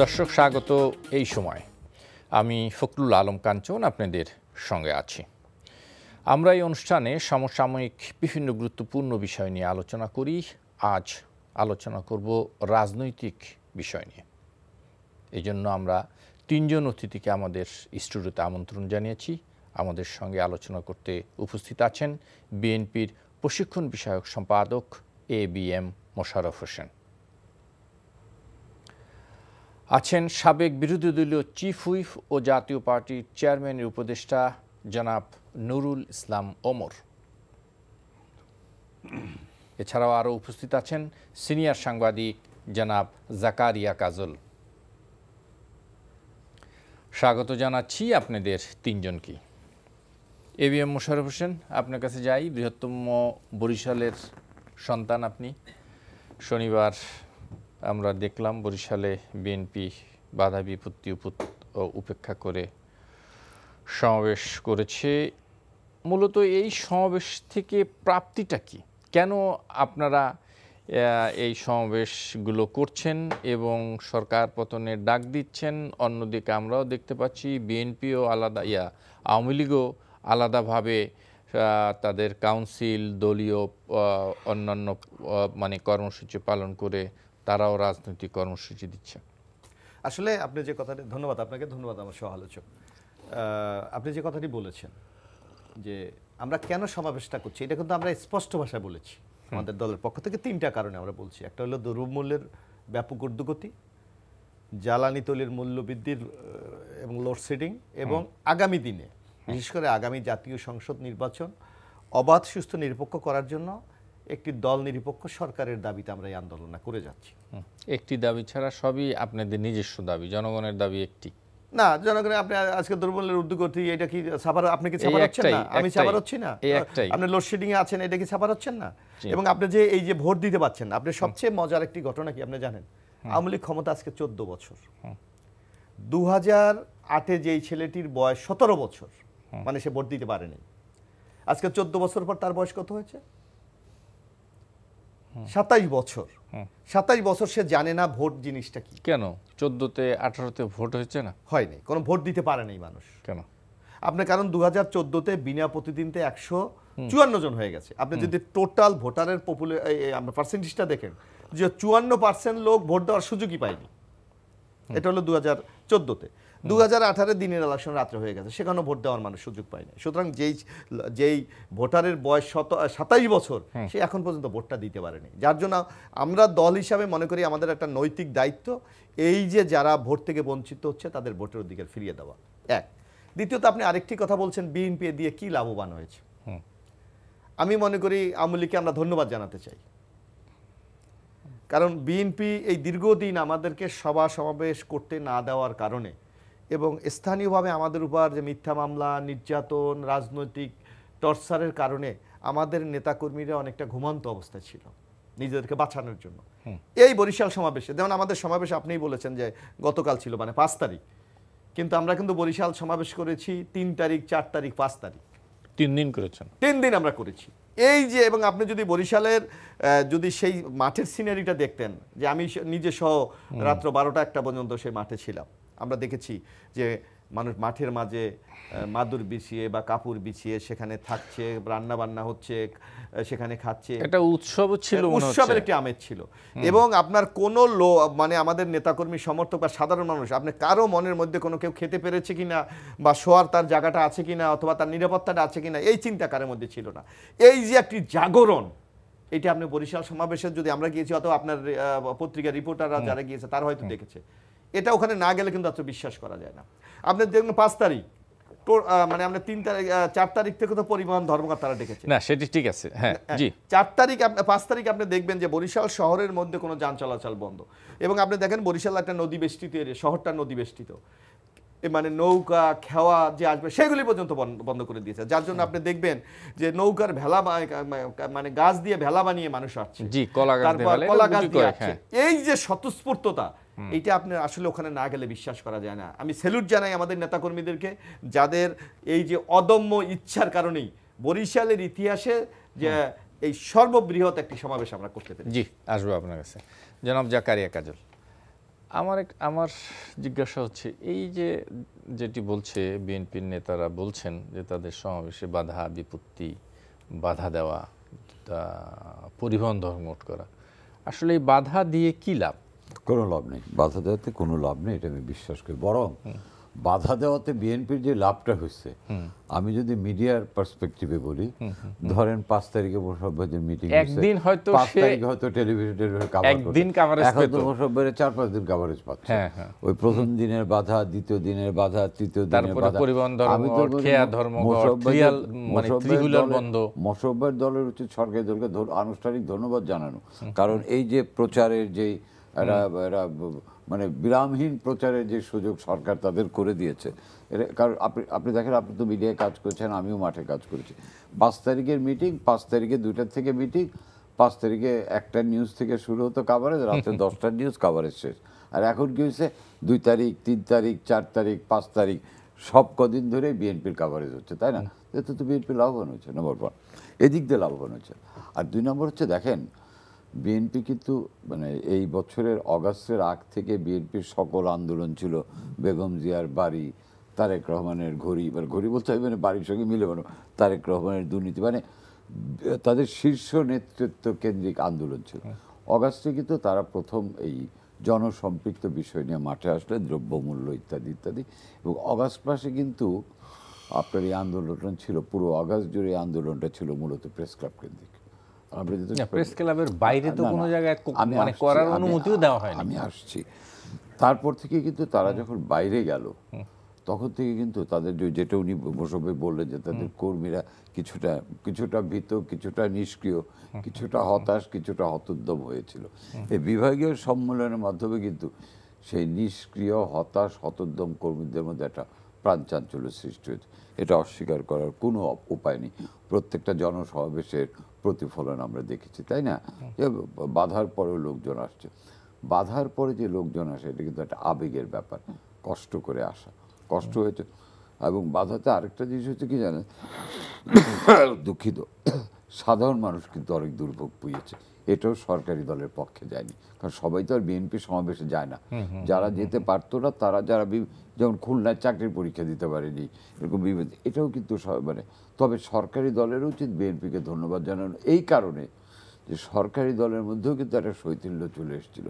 দর্শক স্বাগত এই সময় আমি ফখরুল আলম কাঞ্চন আপনাদের সঙ্গে আছি। আমরা এই অনুষ্ঠানে সমসাময়িক বিভিন্ন গুরুত্বপূর্ণ বিষয় নিয়ে আলোচনা করি। আজ আলোচনা করব রাজনৈতিক বিষয় নিয়ে। এই জন্য আমরা তিনজন অতিথিকে আমাদের স্টুডিওতে আমন্ত্রণ জানিয়েছি। আমাদের সঙ্গে আলোচনা করতে উপস্থিত আছেন বিএনপির প্রশিক্ষণ বিষয়ক সম্পাদক ABM মোশাররফ হোসেন, আছেন সাবেক বিরোধী দলীয় চিফ হুইপ ও জাতীয় পার্টির চেয়ারম্যানের উপদেষ্টা জনাব নুরুল ইসলাম ওমর। এছাড়াও আরও উপস্থিত আছেন সিনিয়র সাংবাদিক জনাব জাকারিয়া কাজল। স্বাগত জানাচ্ছি আপনাদের তিনজনকে। ABM মোশাররফ হোসেন, আপনার কাছে যাই। বৃহত্তম বরিশালের সন্তান আপনি। শনিবার আমরা দেখলাম বরিশালে বিএনপি বাধা বিপত্তি উপেক্ষা করে সমাবেশ করেছে। মূলত এই সমাবেশ থেকে প্রাপ্তিটা কি? কেন আপনারা এই সমাবেশগুলো করছেন এবং সরকার পতনের ডাক দিচ্ছেন? অন্যদিকে আমরাও দেখতে পাচ্ছি বিএনপিও আলাদা, আওয়ামী লীগও আলাদাভাবে তাদের কাউন্সিল, দলীয় অন্যান্য কর্মসূচি পালন করে তারাও রাজনৈতিক কর্মসূচি দিচ্ছে। আসলে আপনি যে কথাটি, ধন্যবাদ আপনাকে, ধন্যবাদ আমার সহ-আলোচক। আপনি যে কথাটি বলেছেন যে আমরা কেন সমাবেশটা করছি, এটা কিন্তু আমরা স্পষ্ট ভাষায় বলেছি আমাদের দলের পক্ষ থেকে। তিনটা কারণে আমরা বলছি। একটা হলো দ্রব্যমূল্যের ব্যাপক ঊর্ধ্বগতি, জ্বালানি তৈলের মূল্য বৃদ্ধির এবং লোডশেডিং, এবং আগামী দিনে বিশেষ করে আগামী জাতীয় সংসদ নির্বাচন অবাধ, সুস্থ, নিরপেক্ষ করার জন্য একটি দল নিরপেক্ষ সরকারের দাবিতে আমরা এই আন্দোলন করে যাচ্ছি। একটি দাবি ছাড়া সবই আপনাদের নিজস্ব দাবি, জনগণের দাবি একটি না। জনগণের আপনি আজকে দ্রব্যমূল্যের ঊর্ধ্বগতি, এটা কি ছাপার? আপনি কি ছাপার হচ্ছেন না? আমি ছাপার হচ্ছি না? আপনি লোডশেডিং এ আছেন, এটা কি ছাপার হচ্ছেন না? এবং আপনি যে এই যে ভোট দিতে পারছেন না, আপনি সবচেয়ে মজার একটি ঘটনা কি আপনি জানেন? আওয়ামী লীগ ক্ষমতা আজকে 14 বছর। 2008-এ যেই ছেলেটির বয়স 17 বছর, মানে সে ভোট দিতে পারেনি, আজকে 14 বছর পর তার বয়স কত হয়েছে? 27 বছর। 27 বছর সে জানে না ভোট জিনিসটা কি। কেন 14-তে 18-তে ভোট হয়েছে না? হয়নি, কোনো ভোট দিতে পারে নাই মানুষ। কেন? আপনি কারণ 2014-তে বিনা প্রতিদ্বন্দ্বিতে 154 জন হয়ে গেছে। আপনি যদি টোটাল ভোটারের আমরা পার্সেন্টেজটা দেখেন, যে 54% লোক ভোট দেওয়ার সুযোগই পায়নি। এটা হলো 2014-তে। 2018-এ দিনের ইলেকশন রাত্রে হয়ে গেছে, সেখানেও ভোট দেওয়ার মানুষ সুযোগ পায়নি। সুতরাং যেই ভোটারের বয়স 27 বছর, সে এখন পর্যন্ত ভোটটা দিতে পারেনি। যার জন্য আমরা দল হিসাবে মনে করি আমাদের একটা নৈতিক দায়িত্ব এই যে যারা ভোট থেকে বঞ্চিত হচ্ছে তাদের ভোটের অধিকার ফিরিয়ে দেওয়া। এক। দ্বিতীয়ত, আপনি আরেকটি কথা বলছেন বিএনপি দিয়ে কি লাভবান হয়েছে। আমি মনে করি আওয়ামী লীগকে আমরা ধন্যবাদ জানাতে চাই, কারণ বিএনপি এই দীর্ঘদিন আমাদেরকে সভা সমাবেশ করতে না দেওয়ার কারণে এবং স্থানীয়ভাবে আমাদের উপর যে মিথ্যা মামলা, নির্যাতন, রাজনৈতিক টর্চারের কারণে আমাদের নেতাকর্মীরা অনেকটা ঘুমন্ত অবস্থায় ছিল নিজেদেরকে বাঁচানোর জন্য। এই বরিশাল সমাবেশে, যেমন আমাদের সমাবেশ আপনিই বলেছেন যে গতকাল ছিল, মানে 5 তারিখ, কিন্তু আমরা কিন্তু বরিশাল সমাবেশ করেছি 3 তারিখ, 4 তারিখ, 5 তারিখ, 3 দিন করেছেন। 3 দিন আমরা করেছি। এই যে, এবং আপনি যদি বরিশালের যদি সেই মাঠের সিনারিটা দেখতেন, যে আমি নিজে সহ রাত্র 12টা-1টা পর্যন্ত সেই মাঠে ছিলাম, আমরা দেখেছি যে মানুষ মাঠের মাঝে মাদুর বিছিয়ে বা কাপড় বিছিয়ে সেখানে থাকছে, রান্না বান্না হচ্ছে, সেখানে খাচ্ছে। এটা উৎসব ছিল, উৎসবের একটি আমেজ ছিল। এবং আপনার কোনো মানে আমাদের নেতাকর্মী, সমর্থক বা সাধারণ মানুষ, আপনি কারো মনের মধ্যে কোনো কেউ খেতে পেরেছে কিনা বা শোয়ার তার জায়গাটা আছে কিনা অথবা তার নিরাপত্তাটা আছে কিনা, এই চিন্তা কারোর মধ্যে ছিল না। এই যে একটি জাগরণ, এটা আপনি বরিশাল সমাবেশের, যদি আমরা গিয়েছি অথবা আপনার পত্রিকার রিপোর্টাররা যারা গিয়েছে তারা হয়তো দেখেছে, এটা ওখানে না গেলে কিন্তু এত বিশ্বাস করা যায় না। আপনি দেখুন 5 তারিখ, মানে আমরা 3 তারিখ, 4 তারিখ থেকে তো পরিবহন ধর্মঘট তারা ডেকেছে না, সেটি ঠিক আছে। হ্যাঁ, জি। 4 তারিখ, 5 তারিখ আপনি দেখবেন যে বরিশাল শহরের মধ্যে কোনো যান চলাচল বন্ধ। এবং আপনি দেখেন বরিশাল একটা নদী বেষ্টিত এরিয়া, শহরটা নদী বেষ্টিত, মানে নৌকা খেওয়া যে আসবে সেগুলি পর্যন্ত বন্ধ করে দিয়েছে। যার জন্য আপনি দেখবেন যে নৌকার ভেলা, মানে গাছ দিয়ে ভেলা বানিয়ে মানুষ আসছে, কলা গাছ দিয়ে আসছে। এই যে স্বতঃস্ফূর্ততা, এইটা আপনি আসলে ওখানে না গেলে বিশ্বাস করা যায় না। আমি স্যালুট জানাই আমাদের নেতাকর্মীদেরকে, যাদের এই যে অদম্য ইচ্ছার কারণেই বরিশালের ইতিহাসে যে এই সর্ববৃহৎ একটি সমাবেশ আমরা করতে পেরেছি। জি, আসবো আপনার কাছে। জনাব জাকারিয়া কাজল, আমার জিজ্ঞাসা হচ্ছে এই যে যেটি বলছে বিএনপির নেতারা বলছেন যে তাদের সমাবেশে বাধা বিপত্তি বাধা দেওয়া পরিবহন ধর্মঘট করা, আসলে এই বাধা দিয়ে কি লাভ? কোনো লাভ নেই, বাধা দেওয়াতে কোনো লাভ নেই, এটা আমি বিশ্বাস করি। বরং বাধা দেওয়াতে বিএনপির যে লাভটা হচ্ছে, আমি যদি মিডিয়ার পার্সপেক্টিভে বলি, ধরেন 5 তারিখে মোশাররফের মিটিং, একদিন হয়তো 5 তারিখে হয়তো টেলিভিশনে একদিন কভারেজ এখন তো মোশাররফের 4-5 দিন কভারেজ পাচ্ছে। ওই প্রথম দিনের বাধা, দ্বিতীয় দিনের বাধা, তৃতীয় দিনের বাধা, আমি তো মোশাররফের দলের উচিত সরকারি দলকে আনুষ্ঠানিক ধন্যবাদ জানানো। কারণ এই যে প্রচারের যে এরা মানে বিরামহীন প্রচারের যে সুযোগ সরকার তাদের করে দিয়েছে, কারণ আপনি দেখেন, আপনি তো মিডিয়ায় কাজ করছেন, আমিও মাঠে কাজ করেছি। 5 তারিখের মিটিং, 5 তারিখে 2টা থেকে মিটিং, 5 তারিখে 1টা নিউজ থেকে শুরু হতো কাভারেজ, রাত্রে 10টার নিউজ কাভারেজ শেষ। আর এখন কি হয়েছে, 2 তারিখ, 3 তারিখ, 4 তারিখ, 5 তারিখ সব কদিন ধরে বিএনপির কাভারেজ হচ্ছে, তাই না? এতে তো বিএনপি লাভবান হচ্ছে, নম্বর 1 এদিক দিয়ে লাভবান হচ্ছে। আর 2 নম্বর হচ্ছে, দেখেন বিএনপি কিন্তু মানে এই বছরের অগাস্টের আগ থেকে বিএনপির সকল আন্দোলন ছিল বেগম জিয়ার বাড়ি, তারেক রহমানের ঘড়ি, মানে ঘড়ি বলতে হবে মানে বাড়ির সঙ্গে মিলে, মানে তারেক রহমানের দুর্নীতি, মানে তাদের শীর্ষ নেতৃত্ব কেন্দ্রিক আন্দোলন ছিল। অগাস্টে কিন্তু তারা প্রথম এই জনসম্পৃক্ত বিষয় নিয়ে মাঠে আসলে, দ্রব্যমূল্য ইত্যাদি ইত্যাদি। এবং অগাস্ট মাসে কিন্তু আপনার এই আন্দোলনটা ছিল, পুরো অগাস্ট জুড়ে আন্দোলনটা ছিল মূলত প্রেস ক্লাব কেন্দ্রিক। প্রেস ক্লাবের বাইরে তো কোনো জায়গায় মানে করার অনুমতিও দেওয়া হয়নি। আমি আসছি, তারপর থেকে কিন্তু তারা যখন বাইরে গেল, তখন থেকে কিন্তু তাদের যেটা উনি মোশাররফ বললেন যে তাদের কর্মীরা কিছুটা ভীত, কিছুটা নিষ্ক্রিয়, কিছুটা হতাশ, কিছুটা হতোদ্যম হয়েছিল। এই বিভাগীয় সম্মেলনের মাধ্যমে কিন্তু সেই নিষ্ক্রিয়, হতাশ, হতোদ্যম কর্মীদের মধ্যে একটা প্রাণচাঞ্চল্য সৃষ্টি হয়েছে। এটা অস্বীকার করার কোনো উপায় নেই। প্রত্যেকটা জনসমাবেশের প্রতিফলন আমরা দেখেছি, তাই না? যে বাধার পরেও লোকজন আসছে, বাধার পরে যে লোকজন আসে, এটা কিন্তু একটা আবেগের ব্যাপার, কষ্ট করে আসা, কষ্ট হয়েছে। এবং বাধাতে আরেকটা জিনিস হচ্ছে কি জানেন, দুঃখিত, সাধারণ মানুষ কিন্তু অনেক দুর্ভোগ পুড়িয়েছে। এটাও সরকারি দলের পক্ষে যায়নি, কারণ সবাই তো আর বিএনপি সমাবেশে যায় না। যারা যেতে পারতো না, তারা যারা যেমন খুলনায় চাকরির পরীক্ষা দিতে পারেনি, এরকম বিভিন্ন, এটাও কিন্তু মানে, তবে সরকারি দলের উচিত বিএনপিকে ধন্যবাদ জানানো এই কারণে যে সরকারি দলের মধ্যেও কিন্তু একটা শৈথিল্য চলে এসেছিল,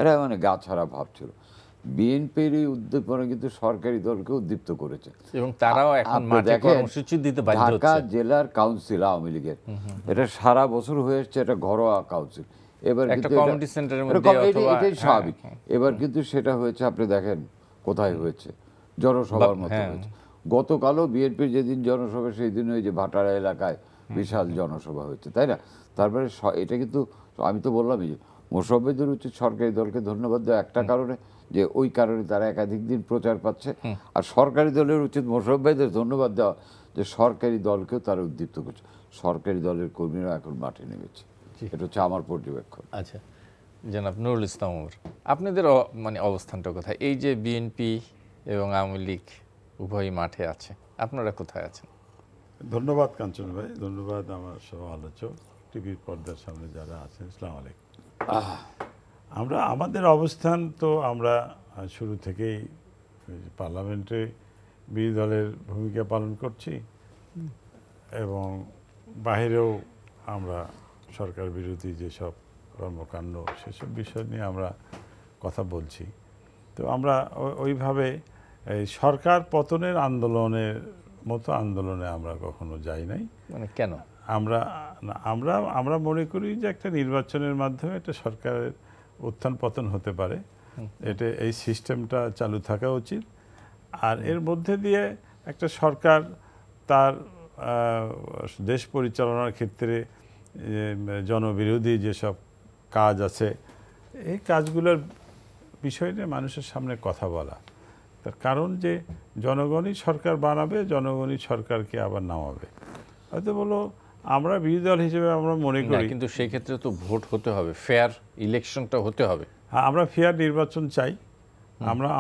এরা মানে গা ছাড়া ভাব ছিল। বিএনপির এই উদ্দীপনা কিন্তু সরকারি দলকে উদ্দীপ্ত করেছে, এবং তারাও এখন মাঠে কর্মসূচি দিতে বাধ্য হচ্ছে। ঢাকা জেলার কাউন্সিল আওয়ামী লীগের, এটা সারা বছর হয়ে এসছে, এটা ঘরোয়া কাউন্সিল। এবার কিন্তু এটাই স্বাভাবিক। এবার কিন্তু সেটা হয়েছে, আপনি দেখেন কোথায় হয়েছে, জনসভার মতো হয়েছে। গতকালও বিএনপির যেদিন জনসভা, সেই দিন ওই যে ভাটারা এলাকায় বিশাল জনসভা হয়েছে, তাই না? তারপরে এটা কিন্তু আমি তো বললামই যে মোশাররফের উচিত সরকারি দলকে ধন্যবাদ দেওয়া, একটা কারণে যে ওই কারণে তারা একাধিক দিন প্রচার পাচ্ছে। আর সরকারি দলের উচিত মোশাররফের ধন্যবাদ দেওয়া যে সরকারি দলকেও তারা উদ্দীপ্ত করছে, সরকারি দলের কর্মীরা এখন মাঠে নেমেছে। এটা হচ্ছে আমার পর্যবেক্ষণ। আচ্ছা, জনাব নুরুল ইসলাম ওমর, আপনাদের মানে অবস্থানটা কোথায়? এই যে বিএনপি এবং আওয়ামী লীগ উভয়ই মাঠে আছে, আপনারা কোথায় আছেন? ধন্যবাদ কাঞ্চন ভাই, ধন্যবাদ আমার সহ আলোচক, টিভির পর্দার সামনে যারা আছেন, আসসালামু আলাইকুম। আমাদের অবস্থান তো আমরা শুরু থেকেই পার্লামেন্টে বিরোধী দলের ভূমিকা পালন করছি, এবং বাহিরেও আমরা সরকার বিরোধী যেসব কর্মকাণ্ড সেসব বিষয় নিয়ে আমরা কথা বলছি। তো আমরা ওইভাবে এই সরকার পতনের আন্দোলনের মতো আন্দোলনে আমরা কখনো যাই নাই। মানে কেন? আমরা মনে করি যে একটা নির্বাচনের মাধ্যমে একটা সরকারের উত্থান পতন হতে পারে, এটা এই সিস্টেমটা চালু থাকা উচিত। আর এর মধ্যে দিয়ে একটা সরকার তার দেশ পরিচালনার ক্ষেত্রে জনবিরোধী যেসব কাজ আছে, এই কাজগুলোর বিষয় নিয়ে মানুষের সামনে কথা বলা। তার কারণ যে জনগণই সরকার বানাবে, জনগণই সরকারকে আবার নামাবে। হয়তো বলো আমরা বিরোধী দল হিসেবে আমরা মনে করি, কিন্তু সেই ক্ষেত্রে তো ভোট হতে হবে, ফেয়ার ইলেকশনটা হতে হবে। হ্যাঁ, আমরা ফেয়ার নির্বাচন চাই,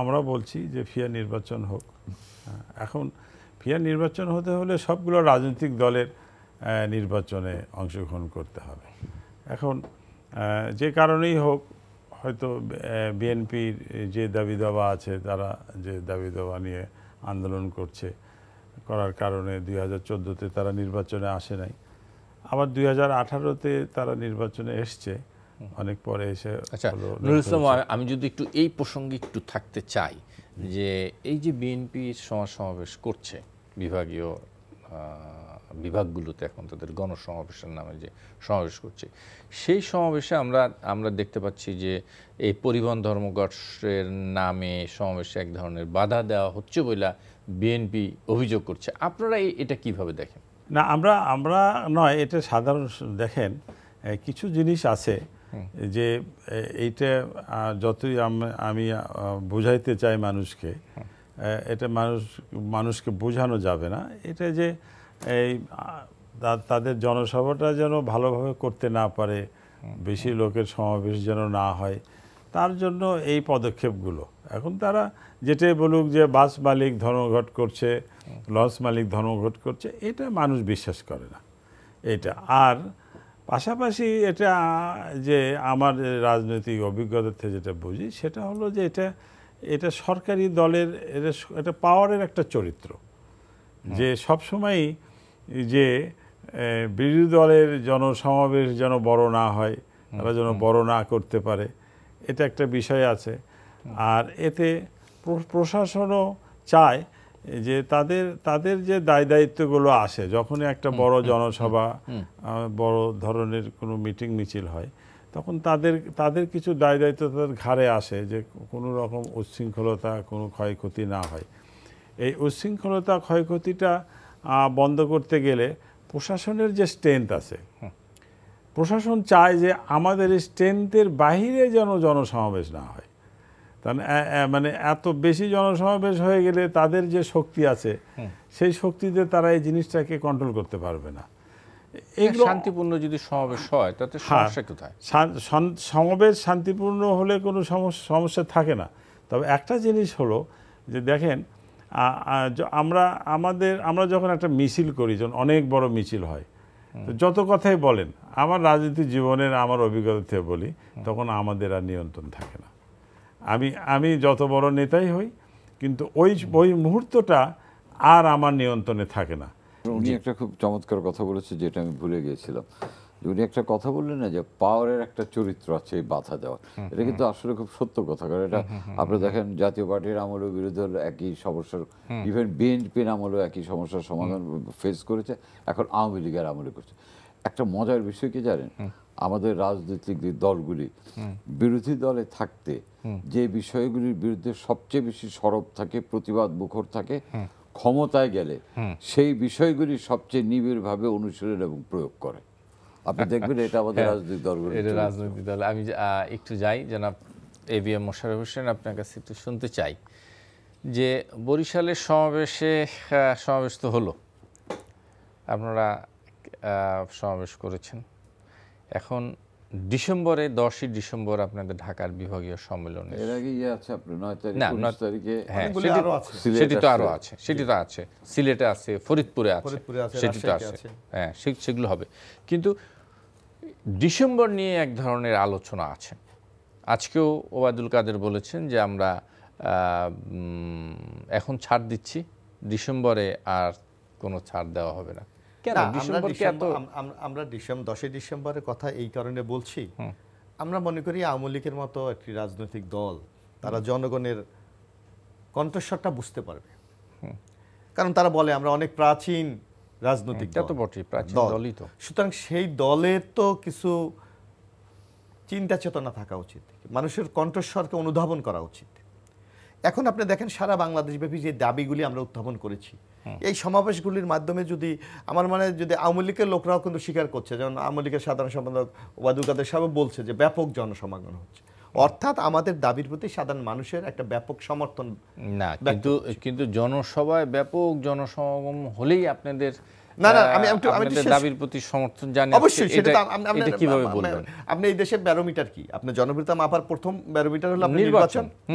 আমরা বলছি যে ফেয়ার নির্বাচন হোক। এখন ফেয়ার নির্বাচন হতে হলে সবগুলো রাজনৈতিক দলের নির্বাচনে অংশগ্রহণ করতে হবে। এখন যে কারণেই হোক, হয়তো বিএনপির যে দাবি দাওয়া আছে, তারা যে দাবি দাওয়া নিয়ে আন্দোলন করার কারণে 2014-তে তারা নির্বাচনে আসে নাই, আবার 2018-তে তারা নির্বাচনে এসছে অনেক পরে এসে। আচ্ছা নুরুল ইসলাম, আমি যদি একটু এই প্রসঙ্গে একটু থাকতে চাই যে এই যে বিএনপি সমাবেশ করছে বিভাগীয় বিভাগগুলোতে, এখন তাদের গণসমাবেশের নামে যে সমাবেশ করছে, সেই সমাবেশে আমরা দেখতে পাচ্ছি যে এই পরিবহন ধর্মঘটের নামে সমাবেশে এক ধরনের বাধা দেওয়া হচ্ছে বলে বিএনপি অভিযোগ করছে। আপনারা এটা কিভাবে দেখেন? না, আমরা নয়, এটা সাধারণ। দেখেন, কিছু জিনিস আছে যে এইটা যতই আমি বোঝাইতে চাই মানুষকে, এটা মানুষকে বোঝানো যাবে না। এটা যে এই তাদের জনসভাটা যেন ভালোভাবে করতে না পারে, বেশি লোকের সমাবেশ যেন না হয়, তার জন্য এই পদক্ষেপগুলো। এখন তারা যেটাই বলুক যে বাস মালিক ধর্মঘট করছে, লঞ্চ মালিক ধর্মঘট করছে, এটা মানুষ বিশ্বাস করে না এটা। আর পাশাপাশি এটা যে আমার রাজনৈতিক অভিজ্ঞতা থেকে যেটা বুঝি, সেটা হলো যে এটা সরকারি দলের এটা পাওয়ারের একটা চরিত্র, যে সবসময়ই যে বিরোধী দলের জনসমাবেশ যেন বড় না হয়, তারা যেন বড় না করতে পারে, এটা একটা বিষয় আছে। আর এতে প্রশাসনও চায় যে তাদের যে দায়িত্বগুলো আসে, যখনই একটা বড় জনসভা, বড় ধরনের কোনো মিটিং মিছিল হয়, তখন তাদের কিছু দায়িত্ব তাদের ঘাড়ে আসে, যে কোনো রকম উচ্ছৃঙ্খলতা, কোনো ক্ষয়ক্ষতি না হয়। এই উচ্ছৃঙ্খলতা ক্ষয়ক্ষতিটা বন্ধ করতে গেলে প্রশাসনের যে স্ট্রেংথ আছে, প্রশাসন চায় যে আমাদের স্ট্রেংথের বাহিরে যেন জনসমাবেশ না হয়। মানে এত বেশি জনসমাবেশ হয়ে গেলে তাদের যে শক্তি আছে, সেই শক্তিতে তারা এই জিনিসটাকে কন্ট্রোল করতে পারবে না। এগুলো শান্তিপূর্ণ যদি সমাবেশ হয় তাতে সমস্যা কোথায়? সমাবেশ শান্তিপূর্ণ হলে কোনো সমস্যা থাকে না। তবে একটা জিনিস হলো যে দেখেন, আমরা যখন একটা মিছিল করি, যখন অনেক বড় মিছিল হয়, তো যত কথাই বলেন, আমার রাজনীতি জীবনের আমার অভিজ্ঞতা থেকে বলি, তখন আমাদের আর নিয়ন্ত্রণ থাকে না। আমি যত বড় নেতাই হই, কিন্তু ওই মুহূর্তটা আর আমার নিয়ন্ত্রণে থাকে না। উনি একটা খুব চমৎকার কথা বলেছে, যেটা আমি ভুলে গিয়েছিলাম। উনি একটা কথা বললেন না, যে পাওয়ারের একটা চরিত্র আছে এই বাধা দেওয়া। এটা কিন্তু আসলে খুব সত্য কথা, কারণ এটা আপনি দেখেন জাতীয় পার্টির আমলেও বিরোধী দল একই সমস্যার, ইভেন বিএনপির আমলেও একই সমস্যার সমাধান ফেস করেছে, এখন আওয়ামী লীগের আমলে করছে। একটা মজার বিষয় কি জানেন, আমাদের রাজনৈতিক দলগুলি বিরোধী দলে থাকতে যে বিষয়গুলির বিরুদ্ধে সবচেয়ে বেশি সরব থাকে, প্রতিবাদ মুখর থাকে, ক্ষমতায় গেলে সেই বিষয়গুলি সবচেয়ে নিবিড়ভাবে অনুশীলন এবং প্রয়োগ করে। আপনি দেখবেন এটা আমাদের রাজনৈতিক দলগুলো, এটা রাজনৈতিক দল। আমি একটু যাই জনাব এবিএম মোশাররফ হোসেন, আপনার কাছে একটু শুনতে চাই যে বরিশালের সমাবেশ তো হলো, আপনারা সমাবেশ করেছেন। এখন ডিসেম্বরে 10ই ডিসেম্বর আপনাদের ঢাকার বিভাগীয় সম্মেলনে, এর আগে আছে আপনার 9 তারিখে, সেটি তো আরো আছে, সেটি তো আছে, সিলেটে আছে, ফরিদপুরে আছে, সেটি তো আছে, হ্যাঁ সেগুলো হবে। কিন্তু ডিসেম্বর নিয়ে এক ধরনের আলোচনা আছে। আজকেও ওবায়দুল কাদের বলেছেন যে আমরা এখন ছাড় দিচ্ছি, ডিসেম্বরে আর কোনো ছাড় দেওয়া হবে না। আমরা 10ই ডিসেম্বরের কথা এই কারণে বলছি, আমরা মনে করি আওয়ামী লীগের মতো একটি রাজনৈতিক দল, তারা জনগণের কণ্ঠস্বরটা বুঝতে পারবে, কারণ তারা বলে আমরা অনেক প্রাচীন রাজনৈতিক দল। সুতরাং সেই দলের তো কিছু চিন্তা চেতনা থাকা উচিত, মানুষের কণ্ঠস্বরকে অনুধাবন করা উচিত। এখন আপনি দেখেন সারা বাংলাদেশব্যাপী যে দাবিগুলি আমরা উত্থাপন করেছি, এই সমাবেশগুলির মাধ্যমে যদি আমার মানে যদি আওয়ামী লীগের লোকরাও কিন্তু স্বীকার করছে, যেমন আওয়ামী লীগের সাধারণ সম্পাদক ওবায়দুল কাদের সাহেব বলছে যে ব্যাপক জনসমাগম হচ্ছে, অর্থাৎ আমাদের দাবির প্রতি সাধারণ মানুষের একটা ব্যাপক সমর্থন। না, কিন্তু জনসভায় ব্যাপক জনসমাগম হলেই আপনাদের দাবির প্রতি সমর্থন জানেন, অবশ্যই সেটা কিভাবে বলবেন? আপনি এই দেশের ব্যারোমিটার কি? আপনার জনপ্রিয়তা মাপার প্রথম ব্যারোমিটার হলো আপনার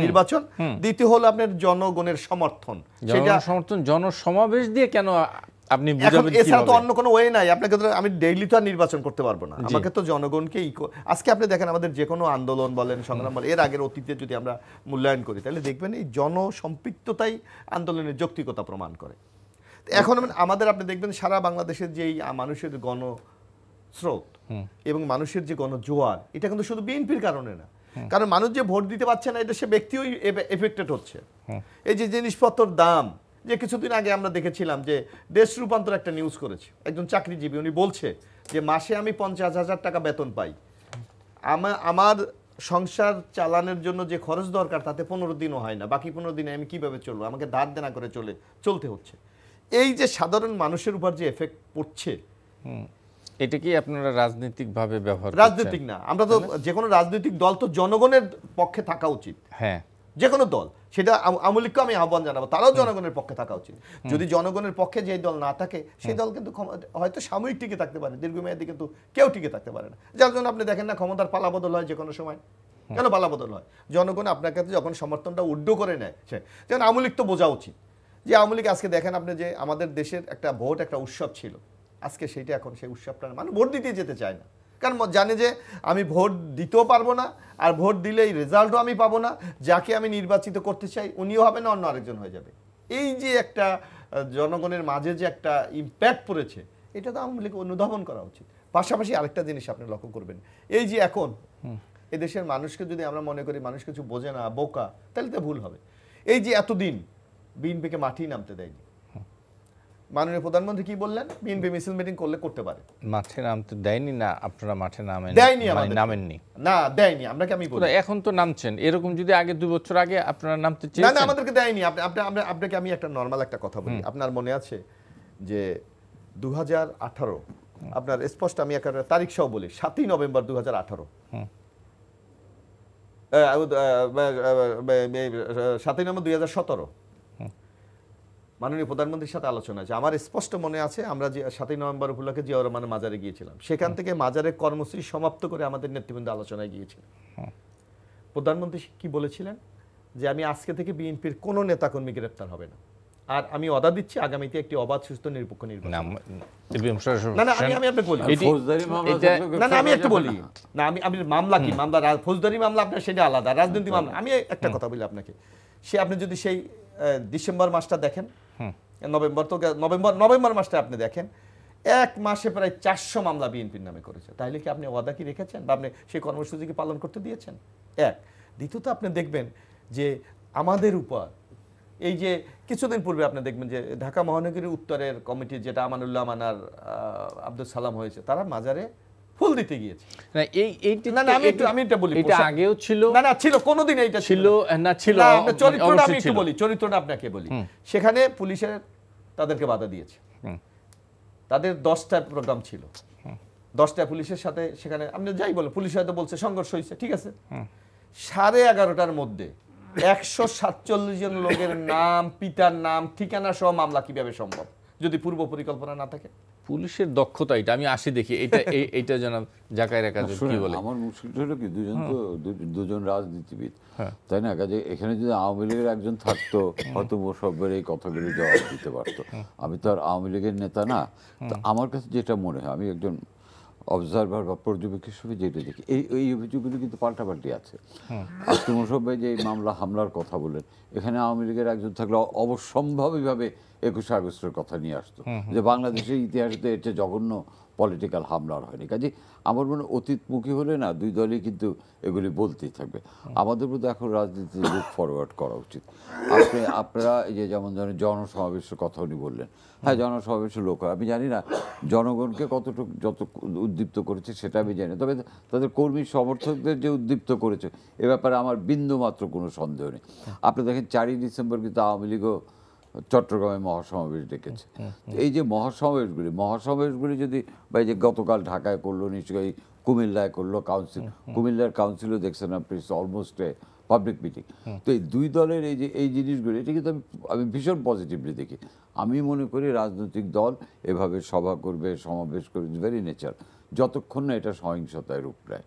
নির্বাচন, দ্বিতীয় হলো আপনার জনগণের সমর্থন। সেটা সমর্থন জনসমাবেশ দিয়ে কেন আপনি এখন বুঝাবেন এছাড়া তো কিভাবে? অন্য কোনো ওয়ে নাই। আপনাকে তো আমি ডেইলি তো আর নির্বাচন করতে পারবো না, আমাকে তো জনগণকে আজকে আপনি দেখেন আমাদের যে কোনো আন্দোলন বলেন, সংগ্রাম বলেন, এর আগের অতীতে যদি আমরা মূল্যায়ন করি তাহলে দেখবেন এই জনসম্পৃক্ততাই আন্দোলনের যৌক্তিকতা প্রমাণ করে। এখন আমাদের আপনি দেখবেন সারা বাংলাদেশের যে এই মানুষের গণস্রোত এবং মানুষের যে গণজোয়ার, এটা কিন্তু শুধু বিএনপির কারণে না, কারণ মানুষ যে ভোট দিতে পারছে না এটা সে ব্যক্তিও এফেক্টেড হচ্ছে। এই যে জিনিসপত্রের দাম, যে কিছুদিন আগে আমরা দেখেছিলাম যে দেশ রূপান্তর একটা নিউজ করেছে, একজন চাকরিজীবী উনি বলছে যে মাসে আমি 50,000 টাকা বেতন পাই, আমার সংসার চালানোর জন্য যে খরচ দরকার তাতে 15 দিনও হয় না, বাকি 15 দিনে আমি কিভাবে চলবো, আমাকে ধার দেনা করে চলতে হচ্ছে। এই যে সাধারণ মানুষের উপর যে এফেক্ট পড়ছে, এটা কি আপনারা রাজনৈতিকভাবে ব্যবহার করছেন? রাজনৈতিক না, আমরা তো যে কোনো রাজনৈতিক দল তো জনগণের পক্ষে থাকা উচিত। হ্যাঁ, যে কোনো দল, সেটা আওয়ামী লীগকে আমি আহ্বান জানাবো, তারাও জনগণের পক্ষে থাকা উচিত। যদি জনগণের পক্ষে যে দল না থাকে সেই দল কিন্তু হয়তো সাময়িক টিকে থাকতে পারে, দীর্ঘমেয়াদী কিন্তু কেউ টিকে থাকতে পারে না। যার জন্য আপনি দেখেন না ক্ষমতার পালাবদল হয় যে কোনো সময়। কেন পালাবদল হয়? জনগণ আপনার কাছে যখন সমর্থনটা উড্ড করে নেয়, যেমন আওয়ামী লীগ তো বোঝা উচিত যে আওয়ামী লীগ আজকে দেখেন আপনি যে আমাদের দেশের একটা ভোট একটা উৎসব ছিল, আজকে সেইটা এখন সেই উৎসবটা মানুষ ভোট দিতে যেতে চায় না, কারণ জানে যে আমি ভোট দিতেও পারবো না, আর ভোট দিলে এই রেজাল্টও আমি পাবো না, যাকে আমি নির্বাচিত করতে চাই উনিও হবে না, অন্য আরেকজন হয়ে যাবে। এই যে একটা জনগণের মাঝে যে একটা ইম্প্যাক্ট পড়েছে, এটা তো আওয়ামী লীগ অনুধাবন করা উচিত। পাশাপাশি আরেকটা জিনিস আপনি লক্ষ্য করবেন, এই যে এখন এদেশের মানুষকে যদি আমরা মনে করি মানুষ কিছু বোঝে না, বোকা, তাহলে তো ভুল হবে। এই যে এতদিন বিএনপিকে মাঠেই নামতে দেয়নি, মাননীয় প্রধানমন্ত্রী কি বললেন, বিএনপি মিছিল মিটিং করলে করতে পারে, মাঠে নামতে দেয়নি না, আপনারা মাঠে নামেন দেয়নি, নামেননি না দেয়নি, আপনাকে আমি বলি এখন তো নামছেন, এরকম যদি আগে 2 বছর আগে আপনারা নামতে না চেয়েছেন? না আমাদেরকে দেয়নি। আপনাকে আমি একটা নরমাল একটা কথা বলি, আপনার মনে আছে যে 2018 আপনার স্পষ্ট আমি একটা তারিখ সহ বলি, 7ই নভেম্বর 2018, 7ই নভেম্বর 2017 মাননীয় প্রধানমন্ত্রীর সাথে আলোচনা আছে। আমার স্পষ্ট মনে আছে আমরা যে 7ই নভেম্বর উপলক্ষে জিয়াউর রহমানের মাজারে গিয়েছিলাম, সেখান থেকে মাজারের কর্মসূচি সমাপ্ত করে আমাদের নেতৃবৃন্দ আলোচনায় গিয়েছিলেন। প্রধানমন্ত্রী কি বলেছিলেন যে আমি আজকে থেকে বিএনপির কোনো নেতাকর্মী গ্রেপ্তার হবে না, আর আমি ওয়াদা দিচ্ছি আগামীতে একটি অবাধ সুস্থ নিরপেক্ষ নির্বাচন। না আমি আপনাকে বলি, না আমি একটু বলি, না আমি মামলা কি মামলা, ফৌজদারি মামলা আপনার সেটা আলাদা, রাজনৈতিক মামলা। আমি একটা কথা বলি আপনাকে, আপনি যদি সেই ডিসেম্বর মাসটা দেখেন, নভেম্বর মাসটা আপনি দেখেন, এক মাসে প্রায় 400 মামলা বিএনপির নামে করেছে। তাহলে কি আপনি ওয়াদা কি রেখেছেন বা আপনি সেই কর্মসূচি কি পালন করতে দিয়েছেন? এক। দ্বিতীয়ত আপনি দেখবেন যে আমাদের উপর এই যে কিছুদিন পূর্বে আপনি দেখবেন যে ঢাকা মহানগরীর উত্তরের কমিটি, যেটা আমানুল্লাহ মানার আব্দুল সালাম হয়েছে, তারা মাজারে ফুল দিতে গিয়েছে। আমি এটা বলি, এটা আগেও ছিল না ছিল, কোনোদিন এইটা ছিল না, ছিল চরিত্রটা আমি একটু বলি, চরিত্রটা আপনাকে বলি। সেখানে পুলিশের তাদেরকে বাধা দিয়েছে, তাদের 10টা প্রোগ্রাম ছিল, 10টা পুলিশের সাথে সেখানে আপনি যাই বলেন, পুলিশ হয়তো বলছে সংঘর্ষ হয়েছে, ঠিক আছে, 11:30টার মধ্যে 147 জন লোকের নাম, পিতার নাম, ঠিকানা সহ মামলা কিভাবে সম্ভব যদি পূর্ব পরিকল্পনা না থাকে? পুলিশের দক্ষতা, এটা আমি আসি দেখি, এইটা জানাব জাকারিয়া কাদের কি বলে। আমার মুশকিলটা হলো কি, দুজন রাজনীতিবিদ, তাই না? কাজে এখানে যদি আওয়ামী লীগের একজন থাকতো হয়তো মোশাররফের এই কথাগুলো জবাব দিতে পারতো। আমি তো আর আওয়ামী লীগের নেতা না। তো আমার কাছে যেটা মনে হয়, আমি একজন অবজারভার বা পর্যবেক্ষক হিসেবে যেটা দেখি, এই অভিযোগগুলো কিন্তু পাল্টাপাল্টি আছে। আজকে মোশাররফ ভাই যে এই মামলা হামলার কথা বললেন, এখানে আওয়ামী লীগের একজন থাকলে অবশ্যম্ভাবীভাবে 21 আগস্টের কথা নিয়ে আসতো, যে বাংলাদেশের ইতিহাসে তো এটা জঘন্য পলিটিক্যাল হামলার হয়নি। কাজে আমার মনে অতীতমুখী হলে না, দুই দলই কিন্তু এগুলি বলতেই থাকবে। আমাদের মধ্যে এখন রাজনীতি লুক ফরওয়ার্ড করা উচিত। আপনারা এই যে যেমন ধরেন জনসমাবেশের কথা উনি বললেন, হ্যাঁ জনসমাবেশের লোক হয়, আমি জানি না জনগণকে যত উদ্দীপ্ত করেছে সেটা আমি জানি, তবে তাদের কর্মী সমর্থকদের যে উদ্দীপ্ত করেছে এ ব্যাপারে আমার বিন্দুমাত্র কোনো সন্দেহ নেই। আপনি দেখেন 4ই ডিসেম্বর কিন্তু আওয়ামী লীগও চট্টগ্রামে মহাসমাবেশ ডেকেছে। এই যে মহাসমাবেশগুলি যদি বা এই যে গতকাল ঢাকায় করলো, নিশ্চয়ই কুমিল্লায় করলো, কুমিল্লার কাউন্সিলও দেখছেন আপনি, অলমোস্ট পাবলিক মিটিং। তো এই দুই দলের এই জিনিসগুলো, এটা কিন্তু আমি ভীষণ পজিটিভলি দেখি। আমি মনে করি রাজনৈতিক দল এভাবে সভা করবে, সমাবেশ করবে, ভেরি নেচার, যতক্ষণ না এটা সহিংসতায় রূপ নেয়।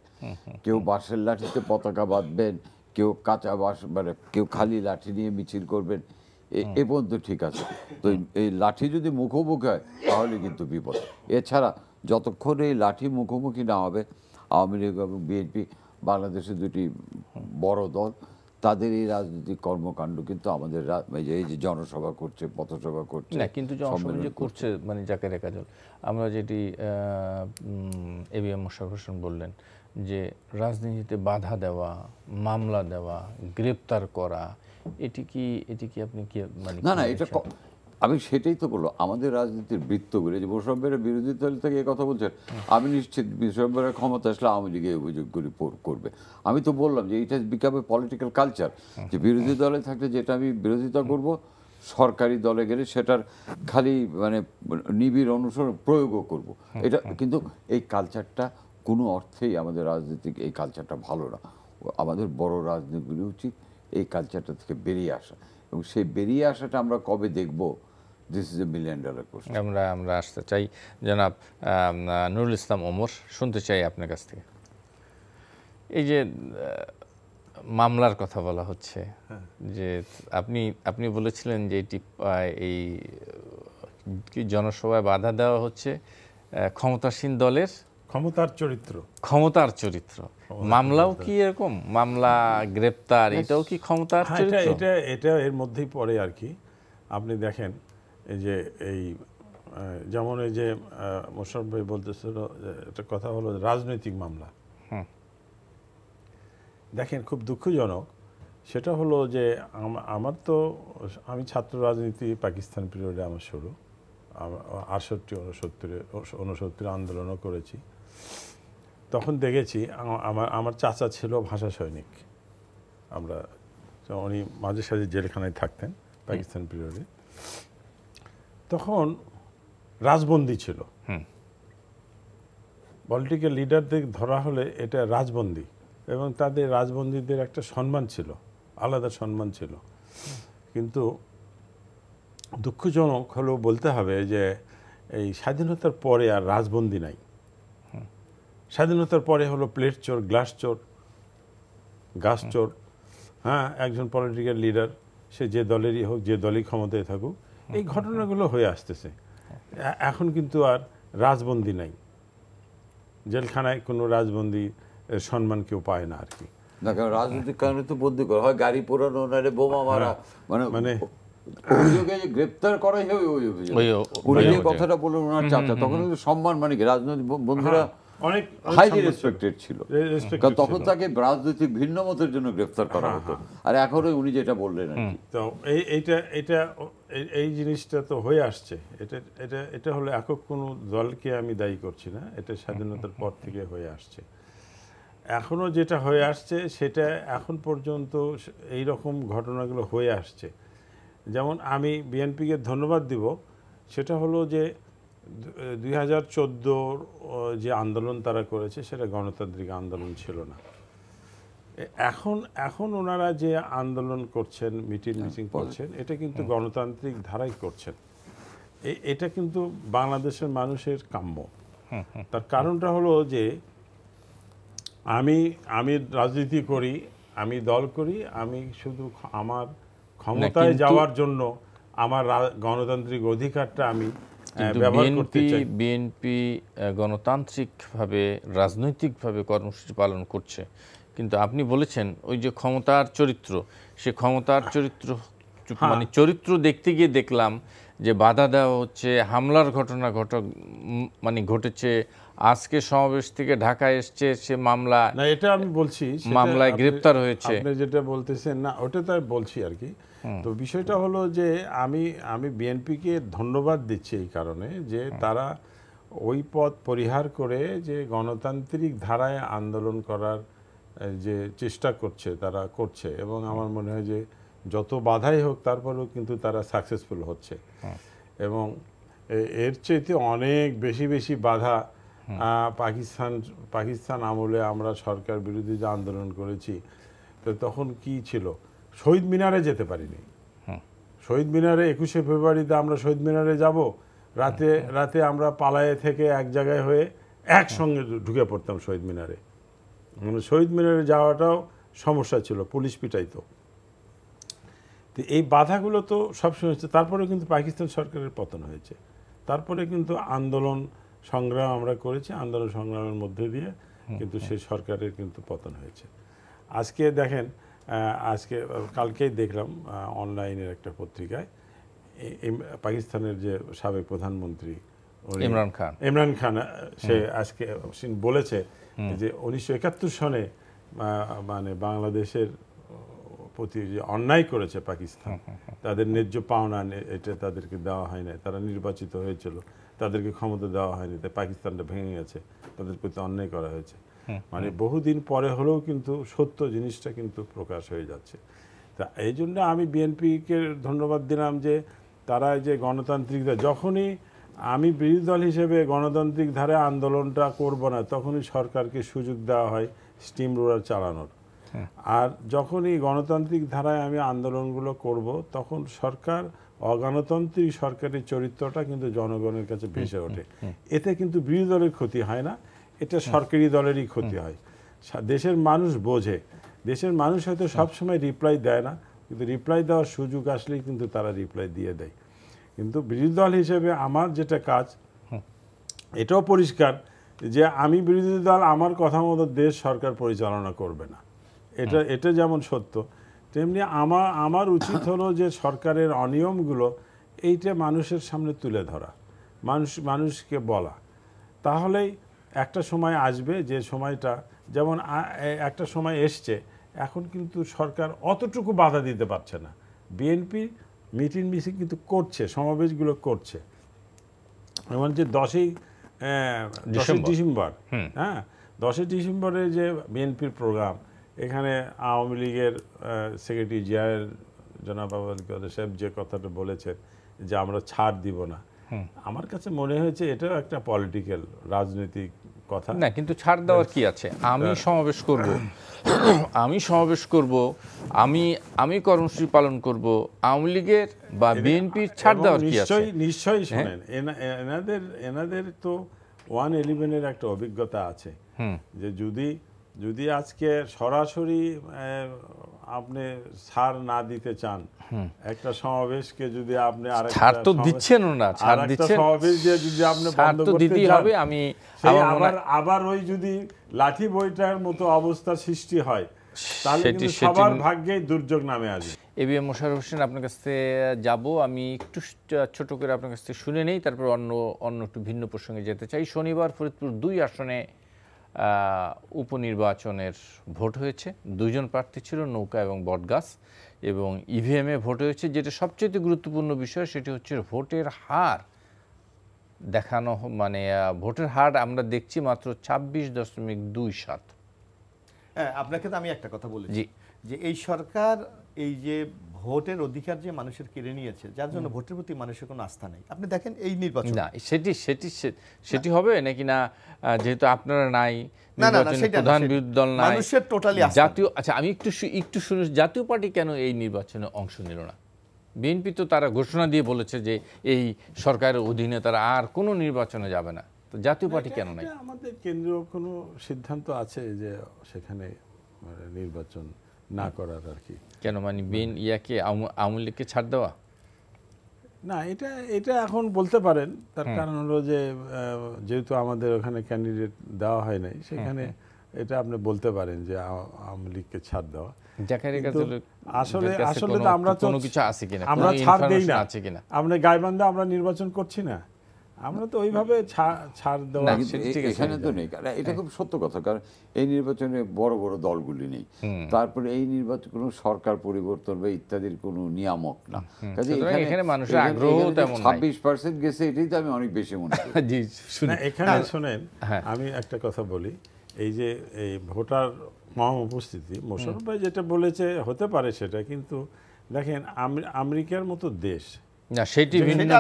কেউ বাঁশের লাঠিতে পতাকা বাঁধবেন, কেউ কাঁচা বাঁশ, মানে কেউ খালি লাঠি নিয়ে মিছিল করবেন, এ পর্যন্ত ঠিক আছে। তো এই লাঠি যদি মুখোমুখি হয় তাহলে কিন্তু বিপদ। এছাড়া যতক্ষণ এই লাঠি মুখোমুখি না হবে, আওয়ামী লীগ এবং বিএনপি বাংলাদেশের দুটি বড় দল, তাদের এই রাজনৈতিক কর্মকাণ্ড কিন্তু আমাদের এই যে জনসভা করছে, পথসভা করছে না, কিন্তু জনসভা যে করছে মানে জাকের কাজল, আমরা যেটি এবিএম মোশাররফ হোসেন বললেন যে রাজনীতিতে বাধা দেওয়া, মামলা দেওয়া, গ্রেপ্তার করা, এটি কি আপনি কি মানে না এটা আমি সেটাই তো বলবো, আমাদের রাজনীতির বৃত্তগুলো যে মোশাররফের বিরোধী দল থেকে এই কথা বলছেন, আমি নিশ্চিত মোশাররফের ক্ষমতা আসলে আওয়ামী লীগে অভিযোগগুলি করবে। আমি তো বললাম যে এটা বিকাম এ পলিটিক্যাল কালচার, যে বিরোধী দলে থাকলে যেটা আমি বিরোধিতা করব, সরকারি দলে গেলে সেটার খালি মানে নিবিড় অনুসরণ প্রয়োগও করব। এটা কিন্তু এই কালচারটা কোনো অর্থেই আমাদের রাজনীতিক এই কালচারটা ভালো না। আমাদের বড় রাজনীতিগুলি উচিত এই কালচারটা থেকে বেরিয়ে আসা, এবং সেই বেরিয়ে আসাটা আমরা কবে দেখব, this is a $1 million question. আমরা আসতে চাই জনাব নুরুল ইসলাম ওমর, শুনতে চাই আপনার কাছ থেকে। এই যে মামলার কথা বলা হচ্ছে, যে আপনি বলেছিলেন যে এটি এই জনসভায় বাধা দেওয়া হচ্ছে ক্ষমতাসীন দলের ক্ষমতার চরিত্র। মামলাও কি এরকম? মামলা, গ্রেপ্তার, এটাও কি ক্ষমতার চরিত্র? এটা এর মধ্যেই পড়ে আর কি। আপনি দেখেন এই যে যেমন এই যে মোশাররফ ভাই বলতেছিল, একটা কথা হলো রাজনৈতিক মামলা। দেখেন খুব দুঃখজনক, সেটা হলো যে আমি ছাত্র রাজনীতি পাকিস্তান পিরিয়ডে আমার শুরু, 68-69 আন্দোলনও করেছি। তখন দেখেছি আমার চাচা ছিল ভাষা সৈনিক, উনি মাঝে সাঝে জেলখানায় থাকতেন পাকিস্তান পিরিয়ডে। তখন রাজবন্দি ছিল, পলিটিক্যাল লিডারদের ধরা হলে এটা রাজবন্দি, এবং তাদের রাজবন্দীদের একটা সম্মান ছিল, আলাদা সম্মান ছিল। কিন্তু দুঃখজনক হলেও বলতে হবে যে এই স্বাধীনতার পরে আর রাজবন্দি নাই। স্বাধীনতার পরে হলো প্লেট চোর, গ্লাস চোর, গাছ চোর। হ্যাঁ, একজন পলিটিক্যাল লিডার, সে যে দলেরই হোক, যে দলই ক্ষমতায় থাকুক, এই ঘটনাগুলো হয়ে আসতেছে। এখন কিন্তু আর রাজবন্দি নাই, জেলখানায় কোনো রাজবন্দি সম্মান কেউ পায় না আর কি। না, কারণ রাজনৈতিক কারণে তো বন্দি করা হয়, গাড়ি পোড়ানো, নাহলে বোমা মারা, মানে অভিযোগে গ্রেপ্তার করাই হয়। ওই অভিযোগ উনি যে কথাটা বললেন ওনার চাচা, তখন সম্মান মানে কি, রাজনৈতিক বন্ধুরা অনেক হাইলি রেসপেক্টেড ছিল, কারণ তখন তাকে রাজনৈতিক ভিন্ন মতের জন্য গ্রেফতার করা হতো। আর এখন উনি যেটা বললেন আর কি, তো এই জিনিসটা তো হয়ে আসছে। এটা হলো একক কোনো দলকে আমি দায়ী করছি না, এটা স্বাধীনতার পর থেকে হয়ে আসছে। এখনও যেটা হয়ে আসছে সেটা এখন পর্যন্ত এই রকম ঘটনাগুলো হয়ে আসছে। যেমন আমি বিএনপিকে ধন্যবাদ দিব, সেটা হলো যে 2014 যে আন্দোলন তারা করেছে সেটা গণতান্ত্রিক আন্দোলন ছিল না। এখন ওনারা যে আন্দোলন করছেন, মিটিং করছেন, এটা কিন্তু গণতান্ত্রিক ধারাই করছেন। এটা কিন্তু বাংলাদেশের মানুষের কাম্য। তার কারণটা হলো যে আমি রাজনীতি করি, আমি দল করি, আমি শুধু আমার ক্ষমতায় যাওয়ার জন্য আমার গণতান্ত্রিক অধিকারটা আমি ব্যবহার করতে চাই। বিএনপি গণতান্ত্রিকভাবে, রাজনৈতিকভাবে কর্মসূচি পালন করছে, কিন্তু আপনি বলেছেন ওই যে ক্ষমতার চরিত্র, সে ক্ষমতার চরিত্র মানে চরিত্র দেখতে গিয়ে দেখলাম যে বাধা দেওয়া হচ্ছে, হামলার ঘটনা মানে ঘটেছে। আজকে সমাবেশ থেকে ঢাকায় এসছে, সে মামলা, না এটা আমি বলছি, মামলায় গ্রেপ্তার হয়েছে। আপনি যেটা বলতেছেন না ওটা তো বলছি আর কি। তো বিষয়টা হলো যে আমি বিএনপিকে ধন্যবাদ দিচ্ছি এই কারণে যে তারা ওই পথ পরিহার করে যে গণতান্ত্রিক ধারায় আন্দোলন করার যে চেষ্টা তারা করছে, এবং আমার মনে হয় যে যত বাধাই হোক তারপরেও কিন্তু তারা সাকসেসফুল হচ্ছে। এবং এর চাইতে অনেক বেশি বাধা পাকিস্তান আমলে আমরা সরকার বিরোধী যে আন্দোলন করেছি, তো তখন কি ছিল, শহীদ মিনারে যেতে পারিনি। শহীদ মিনারে 21শে ফেব্রুয়ারিতে আমরা শহীদ মিনারে যাব, রাতে আমরা পালায়ে থেকে এক জায়গায় হয়ে একসঙ্গে ঢুকে পড়তাম শহীদ মিনারে। মানে শহীদ মিনারে যাওয়াটাও সমস্যা ছিল, পুলিশ পিটাইতো। তো এই বাধাগুলো তো সবসময় হচ্ছে। তারপরে কিন্তু পাকিস্তান সরকারের পতন হয়েছে, তারপরে কিন্তু আন্দোলন সংগ্রাম আমরা করেছি, আন্দোলন সংগ্রামের মধ্যে দিয়ে কিন্তু সেই সরকারের কিন্তু পতন হয়েছে। আজকে দেখেন, আজকে কালকেই দেখলাম অনলাইনের একটা পত্রিকায় পাকিস্তানের যে সাবেক প্রধানমন্ত্রী ইমরান খান সে আজকে বলেছে যে 1971 সনে মানে বাংলাদেশের প্রতি যে অন্যায় করেছে পাকিস্তান, তাদের ন্যায্য পাওনা এটা তাদেরকে দেওয়া হয় না, তারা নির্বাচিত হয়েছিল, তাদেরকে ক্ষমতা দেওয়া হয়নি, তাই পাকিস্তানটা ভেঙে গেছে, তাদের প্রতি অন্যায় করা হয়েছে। মানে বহুদিন পরে হলেও কিন্তু সত্য জিনিসটা কিন্তু প্রকাশ হয়ে যাচ্ছে। তা এই জন্য আমি বিএনপিকে ধন্যবাদ দিলাম যে তারা যে গণতান্ত্রিক, যখনই আমি বিরোধী দল হিসেবে গণতান্ত্রিক ধারে আন্দোলনটা করব না, তখনই সরকারকে সুযোগ দেওয়া হয় স্টিম রোলার চালানোর। আর যখনই গণতান্ত্রিক ধারায় আমি আন্দোলনগুলো করব, তখন সরকার অগণতান্ত্রিক সরকারের চরিত্রটা কিন্তু জনগণের কাছে ভেসে ওঠে। এতে কিন্তু বিরোধী দলের ক্ষতি হয় না, এটা সরকারি দলেরই ক্ষতি হয়। দেশের মানুষ বোঝে, দেশের মানুষ হয়তো সবসময় রিপ্লাই দেয় না, কিন্তু রিপ্লাই দেওয়ার সুযোগ আসলেই কিন্তু তারা রিপ্লাই দিয়ে দেয়। কিন্তু বিরোধী দল হিসেবে আমার যেটা কাজ, এটাও পরিষ্কার যে আমি বিরোধী দল, আমার কথা মতো দেশ সরকার পরিচালনা করবে না, এটা যেমন সত্য, তেমনি আমার উচিত হলো যে সরকারের অনিয়মগুলো এইটা মানুষের সামনে তুলে ধরা, মানুষকে বলা। তাহলেই একটা সময় আসবে যে সময়টা, যেমন একটা সময় এসছে, এখন কিন্তু সরকার অতটুকু বাধা দিতে পারছে না। বিএনপি মিটিং কিন্তু করছে, সমাবেশগুলো করছে। এমন যে 10ই ডিসেম্বর, হ্যাঁ 10ই ডিসেম্বরে যে বিএনপির প্রোগ্রাম, এখানে আওয়ামী লীগের সেক্রেটারি জিয়ার জনাব আব্দুল কাদের সাহেব যে কথাটা বলেছেন যে আমরা ছাড় দিব না, আমার কাছে মনে হয়েছে এটাও একটা পলিটিক্যাল রাজনৈতিক কথা না। কিন্তু ছাড় দেওয়ার কি আছে? আমি সমাবেশ করব, আমি কর্মসূচি পালন করব, আওয়ামী লীগের বা বিএনপির ছাড় দেওয়ার কি আছে? নিশ্চয়ই শোনেন, এনাদের তো 111-এর একটা অভিজ্ঞতা আছে যে যদি আজকে সরাসরি আপনি ছাড় না দিতে চান, একটা সমাবেশকে যদি আপনি ছাড় তো দিচ্ছেন না, ছাড় দিচ্ছেন, সমাবেশ দিয়ে যদি আপনি বন্ধ করতে হবে, আমি আবার ওই যদি লাঠি বইটার মতো অবস্থার সৃষ্টি হয়, তাহলে কিন্তু সবার ভাগ্যেই দুর্যোগ নামে আসবে। এবিএম মোশাররফ হোসেন, আপনার কাছ থেকে যাব, আমি একটু ছোট করে আপনার কাছ থেকে শুনে নেই, তারপর অন্য একটু ভিন্ন প্রসঙ্গে যেতে চাই। শনিবার ফরিদপুর 2 আসনে উপনির্বাচনের ভোট হয়েছে। 2 জন প্রার্থী ছিল, নৌকা এবং বটগাছ, এবং ইভিএমে ভোট হয়েছে। যেটা সবচেয়ে গুরুত্বপূর্ণ বিষয় সেটি হচ্ছে ভোটের হার দেখানো, মানে ভোটের হার আমরা দেখছি মাত্র 26.27। হ্যাঁ, আপনাকে তো আমি একটা কথা বলেছি যে এই সরকার এই যে ভোটের অধিকার যে মানুষের কেড়ে নিয়েছে, যার জন্য ভোটের প্রতি মানুষের কোনো আস্থা নেই। আপনি দেখেন এই নির্বাচন, না সেটি হবে নাকি না, যেহেতু আপনারা নাই, প্রধান বিরোধী দল নাই, মানুষের টোটালি জাতীয়, আচ্ছা আমি একটু শুনি, জাতীয় পার্টি কেন এই নির্বাচনে অংশ নিল না? বিএনপি তো তারা ঘোষণা দিয়ে বলেছে যে এই সরকারের অধীনে তারা আর কোনো নির্বাচনে যাবে না, তো জাতীয় পার্টি কেন নাই? আমাদের কেন্দ্রীয় কোনো সিদ্ধান্ত আছে যে সেখানে নির্বাচন না করার আর কি। কেন, মানে আওয়ামী লীগকে ছাড় দেওয়া? না, এটা এখন বলতে পারেন, তার কারণ হলো যে যেহেতু আমাদের ওখানে ক্যান্ডিডেট দেওয়া হয় নাই, সেখানে এটা আপনি বলতে পারেন যে আওয়ামী লীগকে ছাড় দেওয়া। আসলে তো আমরা ছাড় দেই না, আমরা গাইবান্ধা আমরা নির্বাচন করছি না, আমরা তো ওইভাবে ছাড় দেওয়া এখানে তো নেই। এটা খুব সত্য কথা, কারণ এই নির্বাচনে বড় বড় দলগুলি নেই, তারপরে এই নির্বাচন কোনো সরকার পরিবর্তন বা ইত্যাদির কোনো নিয়ামক না, কাজে এখানে মানুষের আগ্রহ তেমন 26% গেছে, এটাই তো আমি অনেক বেশি মনে করি। এখানে শোনেন, আমি একটা কথা বলি, এই যে এই ভোটার কম উপস্থিতি, মোশাররফ ভাই যেটা বলেছে হতে পারে সেটা, কিন্তু দেখেন আমেরিকার মতো দেশ, না সেটি ভিন্ন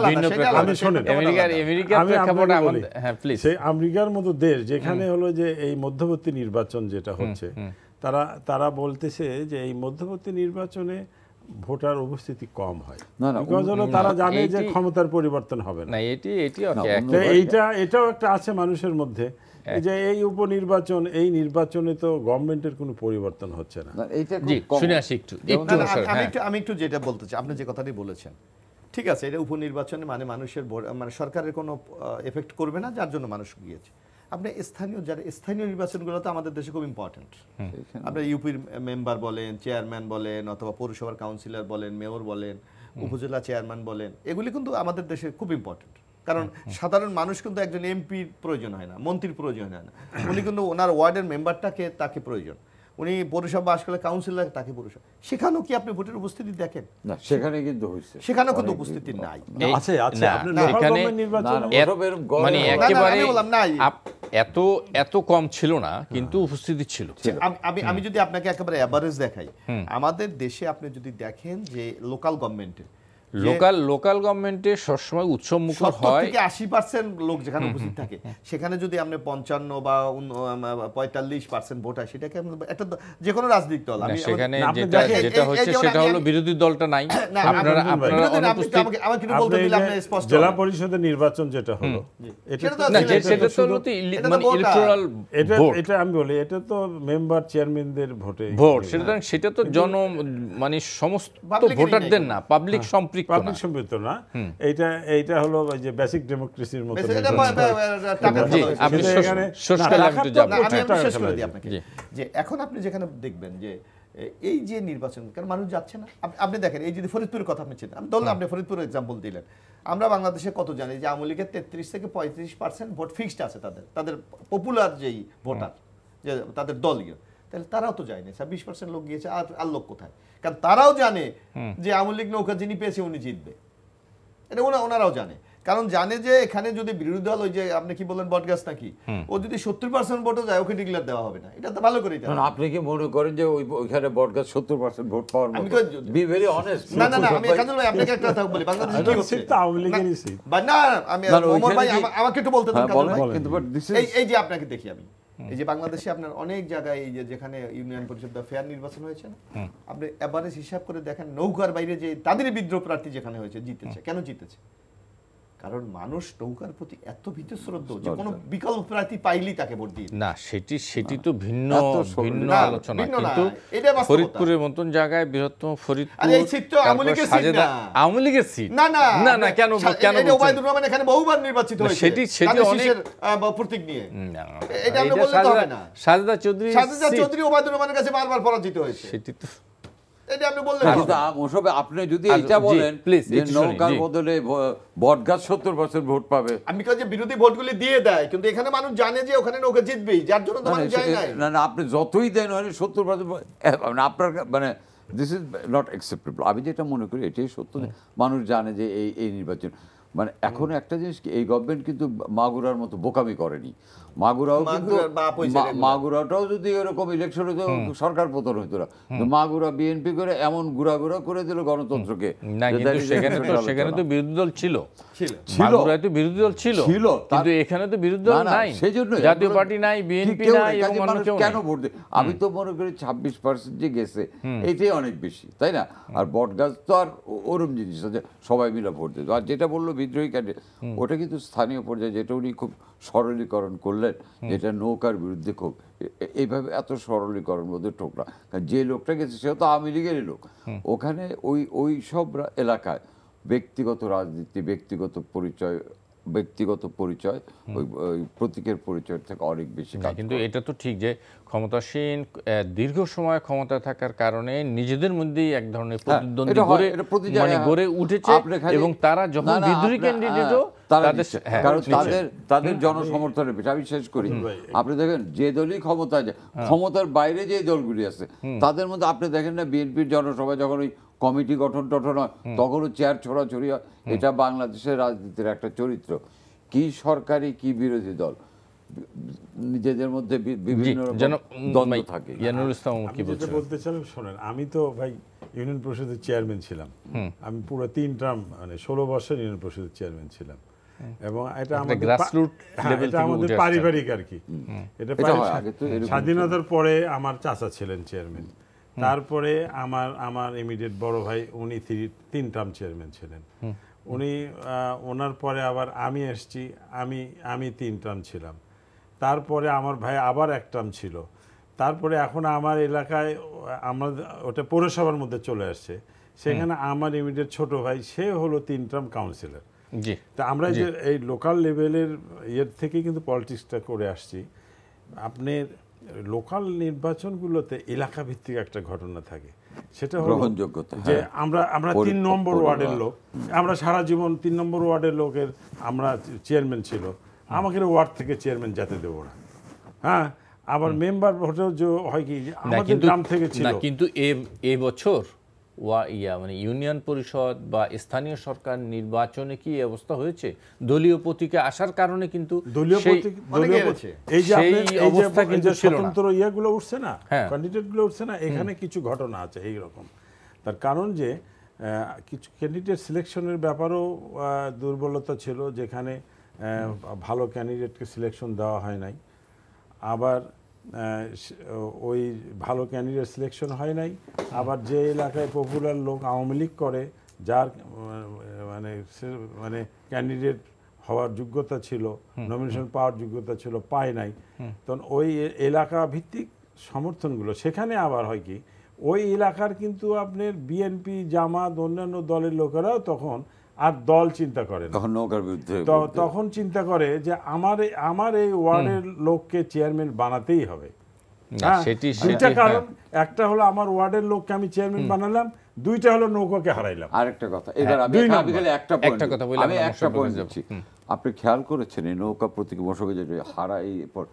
আমেরিকার মতো দেশ যেখানে হলো যে এই মধ্যবর্তী নির্বাচন যেটা হচ্ছে, তারা বলতেছে যে এই মধ্যবর্তী নির্বাচনে ভোটার উপস্থিতি কম হয়। না, না, বিকজ হলো তারা জানে যে এইটি- ক্ষমতার পরিবর্তন হবে না। না এটি তো এটাও একটা আছে মানুষের মধ্যে যে এই উপনির্বাচন, এই নির্বাচনে তো গভর্নমেন্টের কোনো পরিবর্তন হচ্ছে না। না, এইটা জি খুব কম। শুনে আসি একটু না, না, হ্যাঁ। আমি একটু যেটা বলতে চাই, আপনি যে কথাটি বলেছেন ঠিক আছে, এটা উপনির্বাচনে মানে মানুষের মানে সরকারের কোনো এফেক্ট করবে না, যার জন্য মানুষ গিয়েছে। আপনি স্থানীয় নির্বাচনগুলো তো আমাদের দেশে খুব ইম্পর্টেন্ট। আপনি ইউপির মেম্বার বলেন, চেয়ারম্যান বলেন, অথবা পৌরসভার কাউন্সিলর বলেন, মেয়র বলেন, উপজেলা চেয়ারম্যান বলেন, এগুলি কিন্তু আমাদের দেশে খুব ইম্পর্টেন্ট। কারণ সাধারণ মানুষ কিন্তু একজন এমপির প্রয়োজন হয় না, মন্ত্রীর প্রয়োজন হয় না, উনি কিন্তু ওনার ওয়ার্ডের মেম্বারটাকে তাকে প্রয়োজন, উনি পৌরসভা আসলে কাউন্সিলর তাকে পৌরসভা। সেখানেও কি আপনি ভোটের উপস্থিতি দেখেন? না, সেখানে কিন্তু হয়েছে, সেখানেও কিন্তু উপস্থিতি নাই। আছে না, আপনি লোকাল সেখানে- গভর্নমেন্ট নির্বাচন মানে না, একেবারে আমি বললাম নাই। এত কম ছিল না, কিন্তু উপস্থিতি ছিল। আমি যদি আপনাকে একেবারে অ্যাভারেজ দেখাই, আমাদের দেশে আপনি যদি দেখেন যে লোকাল গভর্নমেন্টে লোকাল গভর্নমেন্টে সবসময় উৎসব মুখর 70 হয়। থেকে 80% লোক যেখানে উপস্থিত থাকে, সেখানে যদি আপনি 55 বা 45% ভোট হয়, সেটাকে একটা যে কোনো রাজনৈতিক দল, না, আমি সেখানে আপনি যেটা দেখেন, যেটা হচ্ছে সেটা হলো বিরোধী দলটা নাই। না, আপনারা বিরোধী না, অনুপস্থিত। আমাকে একটু বলতে দিলে আপনি স্পষ্ট জেলা হবেন। পরিষদের নির্বাচন যেটা হলো, সেটা তো না, ছিল, সেটা তো শুধু- হলো এটা তো মানে ভোটার। Electoral vote. এটা আমি বলি, এটা তো মেম্বার চেয়ারম্যানদের ভোটে ভোট সেটা তো মানে সমস্ত Public-এরই ভোটারদের নাই। না, পাবলিক সম্পৃক্ত না। পাবলিক সম্পৃক্ত না। এইটা হলো ওই যে বেসিক ডেমোক্রেসির মতো এটা নির্বাচন। টাকার জি, খেলা হয়েছে। আপনি কিন্তু শেষ- এখানে শেষ না, করলে আমি রাখার একটু তো যাবো। না, আমি প্রচুর আমি টাকা শেষ করে খেলা দিই হয়েছে। আপনাকে, জি। যে এখন আপনি যেখানে দেখবেন যে এই যে নির্বাচন, কারণ মানুষ যাচ্ছে না, আপনি দেখেন এই যদি ফরিদপুরের কথা আপনি চিন্তা, ধরুন আপনি ফরিদপুরের এক্সাম্পল দিলেন, আমরা বাংলাদেশে কত জানি যে আওয়ামী লীগের 33 থেকে 35% ভোট ফিক্সড আছে, তাদের পপুলার যেই ভোটার, যে তাদের দলীয়, তাহলে তারাও তো যায়নি, 20% লোক গিয়েছে, আর লোক কোথায়? কারণ তারাও জানে যে আওয়ামী লীগ নৌকা যিনি পেয়েছে উনি জিতবে, এটা ওনারাও জানে। কারণ জানে যে এখানে যদি বিরোধী দল, ওই যে আপনি কি বললেন বটগাছ নাকি, ও যদি 70% ভোটও যায়, ওকে ডিক্লেয়ার দেওয়া হবে না, এটা তো ভালো করেই জানে। আপনি কি মনে করেন যে ওইখানে বটগাছ 70% ভোট পাওয়ার আমি মতো? Be very honest. না, আমি কাজল ভাই আপনাকে একটা কথা বলি, বাংলাদেশে কি হচ্ছে? সিট তো আওয়ামী লীগেরই সিট। না, আমি না, ওমর ওইখানে ভাই কি- আমাকে একটু বলতে দেন হ্যাঁ, কাজল বলেন, ভাই। কিন্তু but this is- এই যে আপনাকে দেখি আমি, এই যে বাংলাদেশে আপনার অনেক জায়গায় এই যে যেখানে ইউনিয়ন পরিষদ বা ফেয়ার নির্বাচন হয়েছে না, আপনি এভারেজ হিসাব করে দেখেন নৌকার বাইরে যে তাদের বিদ্রোহ প্রার্থী যেখানে হয়েছে জিতেছে। কেন জিতেছে? কারণ মানুষ নৌকার প্রতি এত ভীতশ্রদ্ধ যে কোনো বিকল্প প্রার্থী পাইলেই তাকে ভোট দিয়ে না, সেটি তো ভিন্ন না, আলোচনা, ভিন্ন না, কিন্তু এটা বাস্তবতা। ফরিদপুরের মতন জায়গায় বৃহত্তম ফরিদপুর, আরে এই সিট তো আওয়ামী লীগের সিট সাজেদা না। আওয়ামী লীগের সিট না, না, কেন এটা ওবায়দুর রহমান এখানে বহুবার নির্বাচিত না, হয়েছে, সেটি তাদের অনেক- শীষের, প্রতীক নিয়ে। না, এটা আপনি এটা বললে তো হবে না। সাজেদা চৌধুরী সাজেদা চৌধুরী ওবায়দুর রহমানের কাছে বারবার পরাজিত হয়েছে, সেটি তো এটা আপনি বললে কিন্তু হবে না। মোশাররফ, আপনি যদি আর এটা জি, বলেন please, যে একটু শুনি, নৌকার জি। বদলে বটগাছ 70% ভোট পাবে, আমি কাছে বিরোধী ভোটগুলি দিয়ে দেয়, কিন্তু এখানে মানুষ জানে যে ওখানে নৌকা জিতবেই, যার জন্য তো না, মানুষ যায় নাই। না, আপনি যতই দেন মানে 70% মানে আপনার মানে দিস ইজ নট অ্যাকসেপ্টেবল। আমি যেটা মনে করি এটাই সত্য যে মানুষ জানে যে এই নির্বাচন মানে এখন একটা জিনিস কি, এই গভর্নমেন্ট কিন্তু মাগুরার মতো বোকামি করেনি। মাগুরাও কিন্তু মাগুরার বাপ হইছে রেগুলার। মাগুরাটাও যদি এরকম ইলেকশন হতো সরকার পতন হইতো না, কিন্তু মাগুরা বিএনপি করে এমন গুড়া করে দিল গণতন্ত্রকে। না, যে কিন্তু that is সেখানে acceptable তো না। বিরোধী দল ছিল, ছিল। মাগুরায় তো বিরোধী দল ছিল, ছিল, কিন্তু এখানে তো বিরোধী দল নাই, সেই জন্য জাতীয় পার্টি নাই, বিএনপি নাই, এবং অন্য কেউ কেন নাই। ভোট দেয়? আমি তো মনে করি 26% যে গেছে এটাই অনেক বেশি, তাই না? আর বটগাছ তো আর ওরম জিনিস আছে সবাই মিলে ভোট দেয়। আর যেটা বললো বিদ্রোহী ক্যান্ডিডেট, ওটা কিন্তু স্থানীয় পর্যায়ে, যেটা উনি খুব সরলীকরণ করলেন, যেটা নৌকার বিরুদ্ধে খুব এইভাবে এত সরলীকরণ মধ্যে ঠোকরা, কারণ যে লোকটা গেছে সেও তো আওয়ামী লীগেরই লোক। ওখানে ওই সব এলাকায় ব্যক্তিগত রাজনীতি, ব্যক্তিগত পরিচয় ওই প্রতীকের পরিচয় থেকে অনেক বেশি না, কাজ কিন্তু করে। এটা তো ঠিক যে ক্ষমতাসীন দীর্ঘ সময় ক্ষমতা থাকার কারণে নিজেদের মধ্যেই এক ধরনের প্রতিদ্বন্দ্বী এটা হয়, গড়ে এটা প্রতি মানে জায়গায় গড়ে উঠেছে, আপনি খালি- এবং তারা যখন না, না, বিদ্রোহী আপনি- ক্যান্ডিডেটও তারা তাদের নিচ্ছে। হ্যাঁ, কারণ নিচ্ছে। তাদের জনসমর্থনের বেশি। আমি শেষ করি, আপনি দেখেন যে দলই ক্ষমতায় যায়, ক্ষমতার বাইরে যে দলগুলি আছে তাদের মধ্যে আপনি দেখেন না, বিএনপির জনসভায় যখন ওই কমিটি গঠন হয় তখনও চেয়ার ছড়াছড়ি হয়। এটা বাংলাদেশের রাজনীতির একটা চরিত্র। কি সরকারি কি বিরোধী দল নিজেদের মধ্যে বিভিন্ন রকম দ্বন্দ্ব থাকে। ইয়ানুল ইসলাম কি আমি যেটা বলছেন? বলতে চাইলাম, শোনেন, আমি তো ভাই ইউনিয়ন পরিষদের চেয়ারম্যান ছিলাম, আমি পুরো 3 টার্ম মানে 16 বছর ইউনিয়ন পরিষদের চেয়ারম্যান ছিলাম, এবং এটা আমাদের grassroots level থেকে আমাদের উঠে আসছেন। পারিবারিক আর কি। এটা হয়, আগে তো এরকম স্বাধীনতার পরে আমার চাচা ছিলেন চেয়ারম্যান, তারপরে আমার ইমিডিয়েট বড় ভাই উনি 3 টার্ম চেয়ারম্যান ছিলেন, উনি ওনার পরে আবার আমি এসছি, আমি 3 টার্ম ছিলাম, তারপরে আমার ভাই আবার 1 টার্ম ছিল, তারপরে এখন আমার এলাকায় আমার ওটা পৌরসভার মধ্যে চলে আসছে, সেখানে আমার ইমিডিয়েট ছোট ভাই সে হলো 3 টার্ম কাউন্সিলর। তা আমরা যে এই লোকাল লেভেলের ইয়ের থেকে কিন্তু পলিটিক্সটা করে আসছি। আপনার লোকাল নির্বাচনগুলোতে এলাকা ভিত্তিক একটা ঘটনা থাকে, সেটা হলো যে আমরা 3 নম্বর ওয়ার্ডের লোক, আমরা সারা জীবন 3 নম্বর ওয়ার্ডের লোকের আমরা চেয়ারম্যান ছিল, আমাকে ওয়ার্ড থেকে চেয়ারম্যান যেতে দেবো না। হ্যাঁ, আবার মেম্বার ভোটেও যে হয় কি আমাদের গ্রাম থেকে ছিল, কিন্তু এই বছর মানে ইউনিয়ন পরিষদ বা স্থানীয় সরকার নির্বাচনে কি অবস্থা হয়েছে? দলীয় প্রতীকে আসার কারণে কিন্তু এই যে স্বতন্ত্র ইয়েগুলো উঠছে না, ক্যান্ডিডেটগুলো উঠছে না, এখানে কিছু ঘটনা আছে এইরকম। তার কারণ যে কিছু ক্যান্ডিডেট সিলেকশনের ব্যাপারেও দুর্বলতা ছিল, যেখানে ভালো ক্যান্ডিডেটকে সিলেকশন দেওয়া হয় নাই, আবার ওই ভালো ক্যান্ডিডেট সিলেকশন হয় নাই, আবার যে এলাকায় পপুলার লোক আওয়ামী লীগ করে, যার মানে ক্যান্ডিডেট হওয়ার যোগ্যতা ছিল, নমিনেশন পাওয়ার যোগ্যতা ছিল, পায় নাই, তখন ওই এলাকা ভিত্তিক সমর্থনগুলো সেখানে আবার হয় কি ওই এলাকার কিন্তু আপনার বিএনপি, জামাত, অন্যান্য দলের লোকেরাও তখন আর দল চিন্তা করে না, তখন চিন্তা করে যে আমার এই ওয়ার্ডের লোককে চেয়ারম্যান বানাতেই হবে। দুইটা কারণ, একটা হলো আমার ওয়ার্ডের লোককে আমি চেয়ারম্যান বানালাম, দুইটা হলো নৌকাকে হারাইলাম। আরেকটা কথা, এবার আমি একটা পয়েন্ট দিচ্ছি, আপনি খেয়াল করেছেন এই নৌকা প্রতীক মশকে যে হারাই পর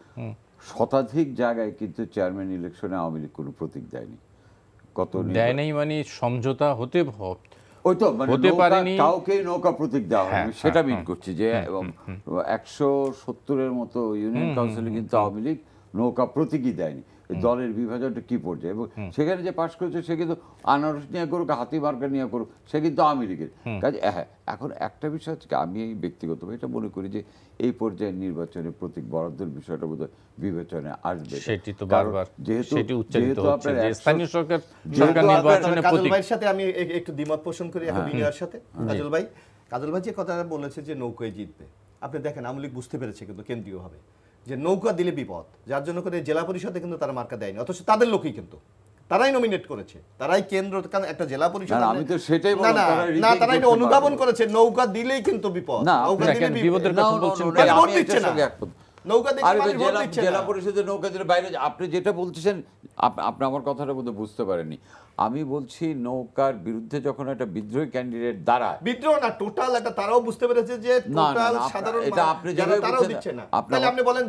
শতাধিক জায়গায় কিন্তু চেয়ারম্যান ইলেকশনে আওয়ামী লীগ কোনো প্রতীক দেয়নি, কত দেয় নাই মানে সমঝোতা হতে ওই তো হতে পারেনি, কাউকেই নৌকা প্রতীক দেওয়া হয়নি, সেটা মিন করছি যে 170-এর মতো ইউনিয়ন কাউন্সিলে কিন্তু আওয়ামী লীগ নৌকা প্রতীকই দেয়নি। দলের বিভাজনটা কি পর্যায়ে, এবং সেখানে যে পাশ করেছে সে কিন্তু আনারস নিয়ে করুক, হাতি মার্কা নিয়ে করুক, সে কিন্তু আওয়ামী লীগের কাজে। হ্যাঁ, এখন একটা বিষয় হচ্ছে আমি এই ব্যক্তিগতভাবে এটা মনে করি যে এই পর্যায়ে নির্বাচনে প্রতীক বরাদ্দের বিষয়টা বোধহয় বিবেচনায় আসবে, যেহেতু কাজল ভাইয়ের সাথে আমি একটু দ্বিমত পোষণ করি এখন বিনয়ের সাথে। কাজল ভাই যে কথাটা বলেছে যে নৌকায় জিতবে, আপনি দেখেন আওয়ামী লীগ বুঝতে পেরেছে কিন্তু কেন্দ্রীয় হবে যে নৌকা দিলে বিপদ, যার জন্য করে জেলা পরিষদে কিন্তু তারা মার্কা দেয়নি, অথচ তাদের লোকই কিন্তু তারাই নমিনেট করেছে, তারাই কেন্দ্র একটা জেলা পরিষদ, আমি তো সেটাই বললাম, না তারা এটা অনুধাবন করেছে নৌকা দিলেই কিন্তু বিপদ, নৌকা দিলে বিপদের কথা বলছেন, ভোট দিচ্ছে না নৌকা দিলে জেলা পরিষদের নৌকা দিলে বাইরে। আপনি যেটা বলতেছেন আপনি আমার কথাটা বোধহয় বুঝতে পারেননি, আমি বলছি নৌকার বিরুদ্ধে যখন একটা বিদ্রোহী ক্যান্ডিডেট দাঁড়ায়, বিদ্রোহ না টোটাল একটা, তারাও বুঝতে পেরেছে যে টোটাল সাধারণ এটা আপনি যারা তারাও দিচ্ছে না। তাহলে আপনি বলেন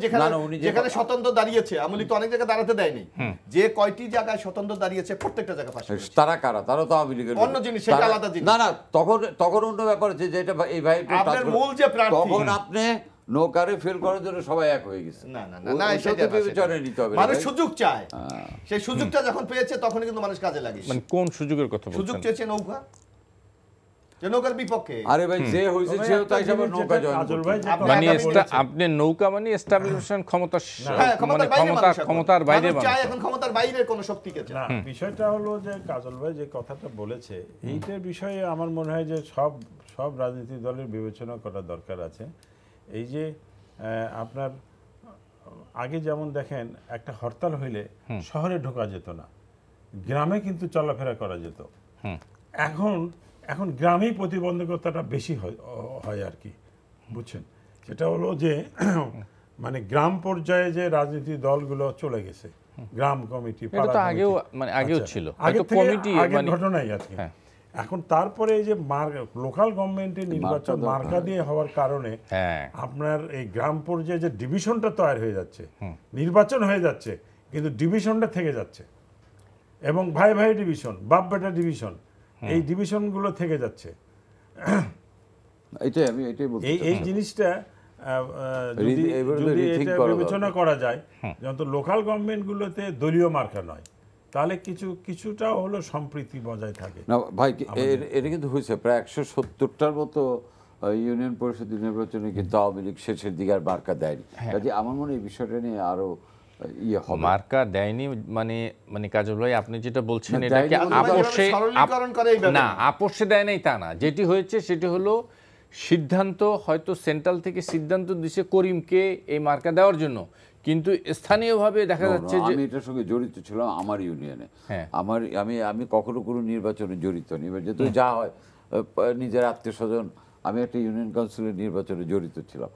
যেখানে স্বতন্ত্র দাঁড়িয়েছে আওয়ামী লীগ তো অনেক জায়গায় দাঁড়াতে দেয়নি, যে কয়টি জায়গায় স্বতন্ত্র দাঁড়িয়েছে প্রত্যেকটা জায়গা পাশে তারা কারা, তারা তো আওয়ামী লীগের অন্য জিনিস, সেটা আলাদা জিনিস। না তখন অন্য ব্যাপার আছে যেটা এই ভাই আপনার মূল যে প্রার্থী, তখন আপনি নৌকারে ফেল করার জন্য সবাই এক হয়ে গেছে। না সেটা বিবেচনায় নিতে হবে, মানুষ সুযোগ চায়, সেই সুযোগটা যখন পেয়েছে তখন কিন্তু মানুষ কাজে লাগিয়েছে। মানে কোন সুযোগের কথা বলছেন? সুযোগ চেয়েছে নৌকা, যে নৌকার বিপক্ষে। আরে ভাই যে হইছে সে তাই সব নৌকা জয়েন মানে আপনি নৌকা মানে এস্টাবলিশমেন্ট ক্ষমতার বাইরে চায়, এখন ক্ষমতার বাইরের কোন শক্তিকে চায় না। বিষয়টা হলো যে কাজল ভাই যে কথাটা বলেছে এইটার বিষয়ে আমার মনে হয় যে সব রাজনৈতিক দলের বিবেচনা করা দরকার আছে। এই যে আপনার আগে যেমন দেখেন একটা হরতাল হইলে শহরে ঢোকা যেত না, গ্রামে কিন্তু চলাফেরা করা যেত, এখন গ্রামেই প্রতিবন্ধকতাটা বেশি হয় আর কি, বুঝছেন? সেটা হলো যে মানে গ্রাম পর্যায়ে যে রাজনীতিক দলগুলো চলে গেছে, গ্রাম কমিটি, আগেও ছিল ঘটনাই আর কি। এখন তারপরে এই যে লোকাল গভর্নমেন্টের নির্বাচন মার্কা দিয়ে হওয়ার কারণে আপনার এই গ্রাম পর্যায়ে যে ডিভিশনটা তৈরি হয়ে যাচ্ছে, নির্বাচন হয়ে যাচ্ছে কিন্তু ডিভিশনটা থেকে যাচ্ছে, এবং ভাই ভাই ডিভিশন, বাপ বেটা ডিভিশন, এই ডিভিশনগুলো থেকে যাচ্ছে। এই জিনিসটা যদি এটা বিবেচনা করা যায়, যত লোকাল গভর্নমেন্টগুলোতে দলীয় মার্কা নয়, তাহলে কিছুটা হলো সম্প্রীতি বজায় থাকে না ভাই। এটা কিন্তু হয়েছে প্রায় 170টার মতো ইউনিয়ন পরিষদ নির্বাচনে কিন্তু আওয়ামী লীগ শেষের দিকে আর মার্কা দেয়নি। কাজে আমার মনে হয় এই বিষয়টা নিয়ে আরো ইয়ে হবে। মার্কা দেয়নি মানে মানে কাজল ভাই আপনি যেটা বলছেন না, এটাকে দেয়নি বলতে আপোষে সরলীকরণ করে এই ব্যাপারে না আপোষে দেয় নাই তা না, যেটি হয়েছে সেটি হলো সিদ্ধান্ত হয়তো সেন্ট্রাল থেকে সিদ্ধান্ত দিছে করিমকে এই মার্কা দেওয়ার জন্য, কিন্তু স্থানীয়ভাবে দেখা যাচ্ছে যে আমি এটার সঙ্গে জড়িত ছিলাম আমার ইউনিয়নে। হ্যাঁ। আমি কখনো কোনো নির্বাচনে জড়িত নেই, যেহেতু যা হয় নিজের আত্মীয় স্বজন। আমি একটা ইউনিয়ন কাউন্সিলের নির্বাচনে জড়িত ছিলাম,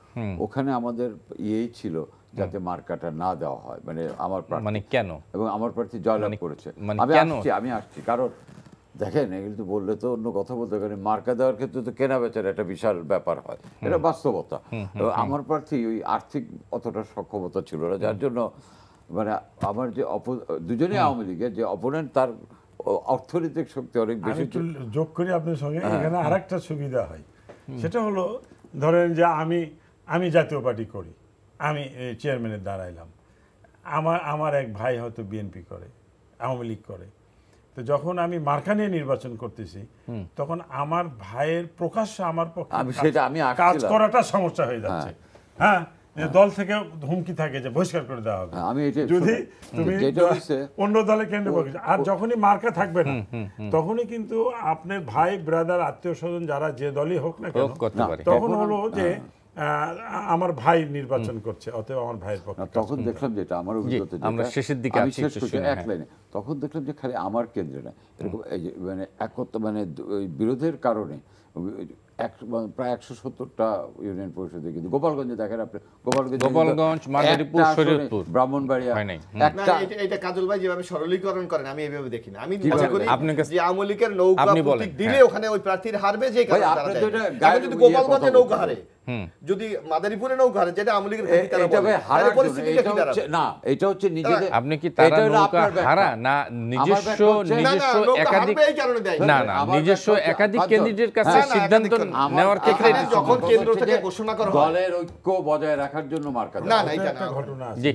ওখানে আমাদের ইয়েই ছিল যাতে মার্কাটা না দেওয়া হয়, মানে আমার প্রার্থী, মানে কেন, এবং আমার প্রার্থী জয়লাভ করেছে। মানে আমি আসছি কারণ দেখেন এগুলো তো বললে তো অন্য কথা বলতে পারি, মার্কা দেওয়ার ক্ষেত্রে তো কেনা বেচার একটা বিশাল ব্যাপার হয়, এটা বাস্তবতা। আমার প্রার্থী ওই আর্থিক অতটা সক্ষমতা ছিল না, যার জন্য মানে আমার যে দুজনেই আওয়ামী লীগের যে অপোনেন্ট, তার অর্থনৈতিক শক্তি অনেক বেশি। একটু যোগ করি আপনার সঙ্গে, এখানে আরেকটা সুবিধা হয়, সেটা হলো ধরেন যে আমি জাতীয় পার্টি করি, আমি চেয়ারম্যানের দাঁড়াইলাম, আমার এক ভাই হয়তো বিএনপি করে, আওয়ামী লীগ করে, তো যখন আমি মার্কা নিয়ে নির্বাচন করতেছি তখন আমার ভাইয়ের প্রকাশ্য আমার পক্ষে কাজ করাটা সমস্যা হয়ে যাচ্ছে। হ্যাঁ, দল থেকে হুমকি থাকে যে বহিষ্কার করে দেওয়া হবে যদি তুমি অন্য দলে কেন্দ্র করছো। আর যখনই মার্কা থাকবে না তখনই কিন্তু আপনার ভাই ব্রাদার আত্মীয় স্বজন যারা যে দলই হোক না কেন, তখন হলো যে আমার ভাই নির্বাচন করছে, অতএব আমার ভাইয়ের পক্ষে। তখন দেখলাম যেটা আমার অভিজ্ঞতা, আমরা শেষের দিকে আমি শেষ করছি এক লাইনে, তখন দেখলাম যে খালি আমার কেন্দ্রে না, এরকম মানে মানে বিরোধের কারণে প্রায় 170টা ইউনিয়ন পরিষদে, কিন্তু গোপালগঞ্জে দেখেন আপনি, গোপালগঞ্জ, মাদারীপুর, শরীয়তপুর, ব্রাহ্মণবাড়িয়া, এটা কাজল ভাই যেভাবে সরলীকরণ করেন আমি এইভাবে দেখি না। আমি মনে করি যে আওয়ামী লীগের নৌকা প্রতীক দিলে ওখানে ওই প্রার্থীর হারবে, যে কারণে যদি গোপালগঞ্জে নৌকা হারে, যদি মাদারীপুরে নৌকা হারে, যেটা আওয়ামী লীগের না, এটা হচ্ছে নিজেদের, আপনি কি তারা নৌকা হারা না নিজস্ব একাধিক, না না নিজস্ব একাধিক ক্যান্ডিডেটের কাছে সিদ্ধান্ত নেওয়ার ক্ষেত্রে যখন কেন্দ্র থেকে ঘোষণা করা দলের ঐক্য বজায় রাখার জন্য মার্কা না না এটা একটা ঘটনা আছে।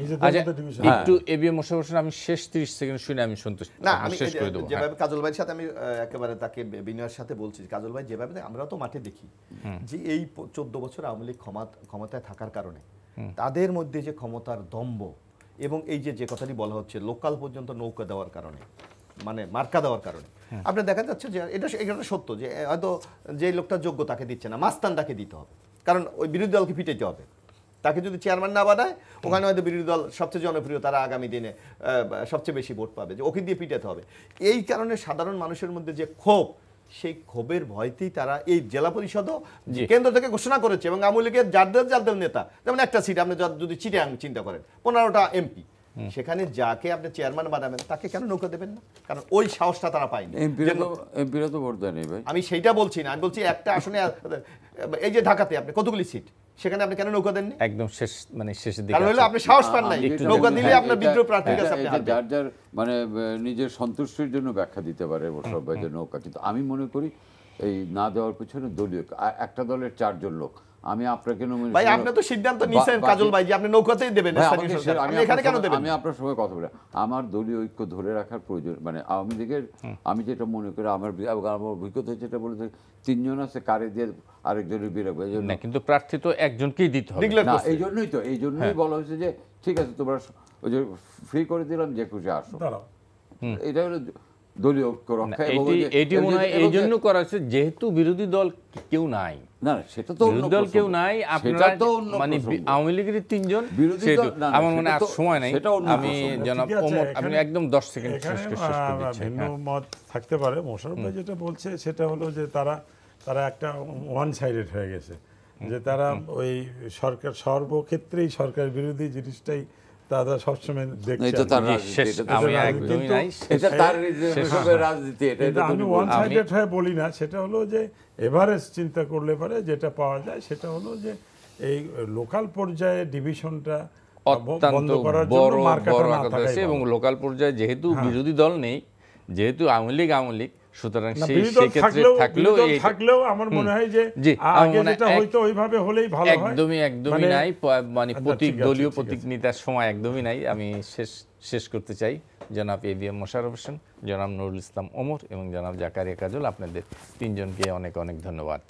একটু এবিএম মোশাররফ হোসেন আমি শেষ 30 সেকেন্ড শুনে আমি সন্তুষ্ট, না আমি শেষ করে দেব। যেভাবে কাজল ভাইয়ের সাথে আমি একেবারে তাকে বিনয়ের সাথে বলছি, কাজল ভাই যেভাবে আমরাও তো মাঠে দেখি যে এই 14 বছর আওয়ামী লীগ ক্ষমতায় থাকার কারণে তাদের মধ্যে যে ক্ষমতার দম্ভ, এবং এই যে কথাটি বলা হচ্ছে লোকাল পর্যন্ত নৌকা দেওয়ার কারণে, মানে মার্কা দেওয়ার কারণে, আপনি দেখা যাচ্ছে যে এটা সত্য যে হয়তো যে লোকটা যোগ্য তাকে দিচ্ছে না, মাস্তান তাকে দিতে হবে, কারণ ওই বিরোধী দলকে পিটাইতে হবে। তাকে যদি চেয়ারম্যান না বানায়, ওখানে হয়তো বিরোধী দল সবচেয়ে জনপ্রিয়, তারা আগামী দিনে সবচেয়ে বেশি ভোট পাবে, যে ওকে দিয়ে পিটাতে হবে। এই কারণে সাধারণ মানুষের মধ্যে যে ক্ষোভ, সেই ক্ষোভের ভয়তেই তারা এই জেলা পরিষদও কেন্দ্র থেকে ঘোষণা করেছে, এবং আওয়ামী লীগের যাদের নেতা, যেমন একটা সিট আপনি যদি চিটাগাং চিন্তা করেন 15টা এমপি, সেখানে যাকে আপনি চেয়ারম্যান বানাবেন তাকে কেন নৌকা দেবেন না? কারণ ওই সাহসটা তারা পায়নি। এমপিরা তো ভোট দেয়নি ভাই, আমি সেইটা বলছি না, আমি বলছি একটা আসনে এই যে ঢাকাতে আপনি কতগুলি সিট, সেখানে আপনি কেন নৌকা দেননি? একদম শেষ, মানে শেষের দিকে, কারণ হলো আপনি সাহস পান নাই, নৌকা দিলে আপনার বিদ্রোহ প্রার্থীর কাছে আপনি হারবেন। যার যার মানে নিজের সন্তুষ্টির জন্য ব্যাখ্যা দিতে পারে সব যে নৌকা, কিন্তু আমি মনে করি এই না দেওয়ার পিছনে দলীয়, একটা দলের 4 জন লোক, আমি আপনাকে ভাই আপনি তো সিদ্ধান্ত নিছেন কাজল ভাই যে আপনি নৌকাতেই দেবেন, আমি এখানে কেন দেবেন? আমি আপনার সঙ্গে কথা বলি, আমার দলীয় ঐক্য ধরে রাখার প্রয়োজন, মানে আওয়ামী লীগের আমি যেটা মনে করি, আমার অভিজ্ঞতা যেটা বলে 3 জন আছে, কারে দিয়ে আরেকজনের বিরাগ, না কিন্তু প্রার্থী তো একজনকেই দিতে হবে না, এই জন্যই বলা হয়েছে যে ঠিক আছে তোমরা ওই যে ফ্রি করে দিলাম, যে খুশি আসো, এটা হলো দলীয় ঐক্য রক্ষা। এটি মনে হয় এই জন্য করা হয়েছে যেহেতু বিরোধী দল কেউ নাই, না সেটা তো বিরোধী দল কেউ নাই, আপনারা মানে আওয়ামী লীগের 3 জন, সেহেতু আমার মনে আর সময় নাই, আমি জনাব ওমর আপনি একদম 10 সেকেন্ড শেষ করে দিচ্ছি। ভিন্ন মত থাকতে পারে, মোশাররফ ভাই যেটা বলছে সেটা হলো যে তারা একটা ওয়ান সাইডেড হয়ে গেছে, যে তারা ওই সরকার সর্বক্ষেত্রেই সরকার বিরোধী জিনিসটাই তারা সবসময় দেখছে। আমি ওয়ান সাইডেড হয়ে বলি না, সেটা হলো যে এভারেজ চিন্তা করলে পরে যেটা পাওয়া যায় সেটা হলো যে এই লোকাল পর্যায়ে ডিভিশনটা অত্যন্ত বড় এবং লোকাল পর্যায়ে যেহেতু বিরোধী দল নেই, যেহেতু আওয়ামী লীগ, সুতরাং সেই ক্ষেত্রে থাকলেও আমার মনে হয় যে আগে যেটা হয়তো ওইভাবে হলেই ভালো হয়, একদমই নাই, মানে প্রতীক দলীয় প্রতীক নিতার সময় একদমই নাই। আমি শেষ করতে চাই জনাব এবিএম মোশাররফ হোসেন, জনাব নুরুল ইসলাম ওমর এবং জনাব জাকারিয়া কাজল, আপনাদের 3 জনকে অনেক অনেক ধন্যবাদ।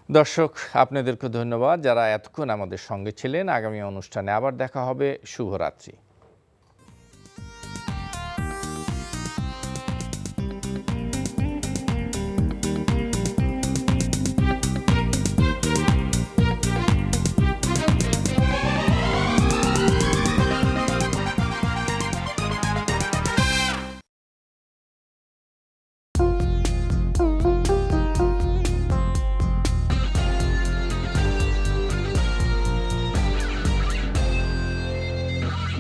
দর্শক আপনাদেরকে ধন্যবাদ যারা এতক্ষণ আমাদের সঙ্গে ছিলেন। আগামী অনুষ্ঠানে আবার দেখা হবে। শুভরাত্রি।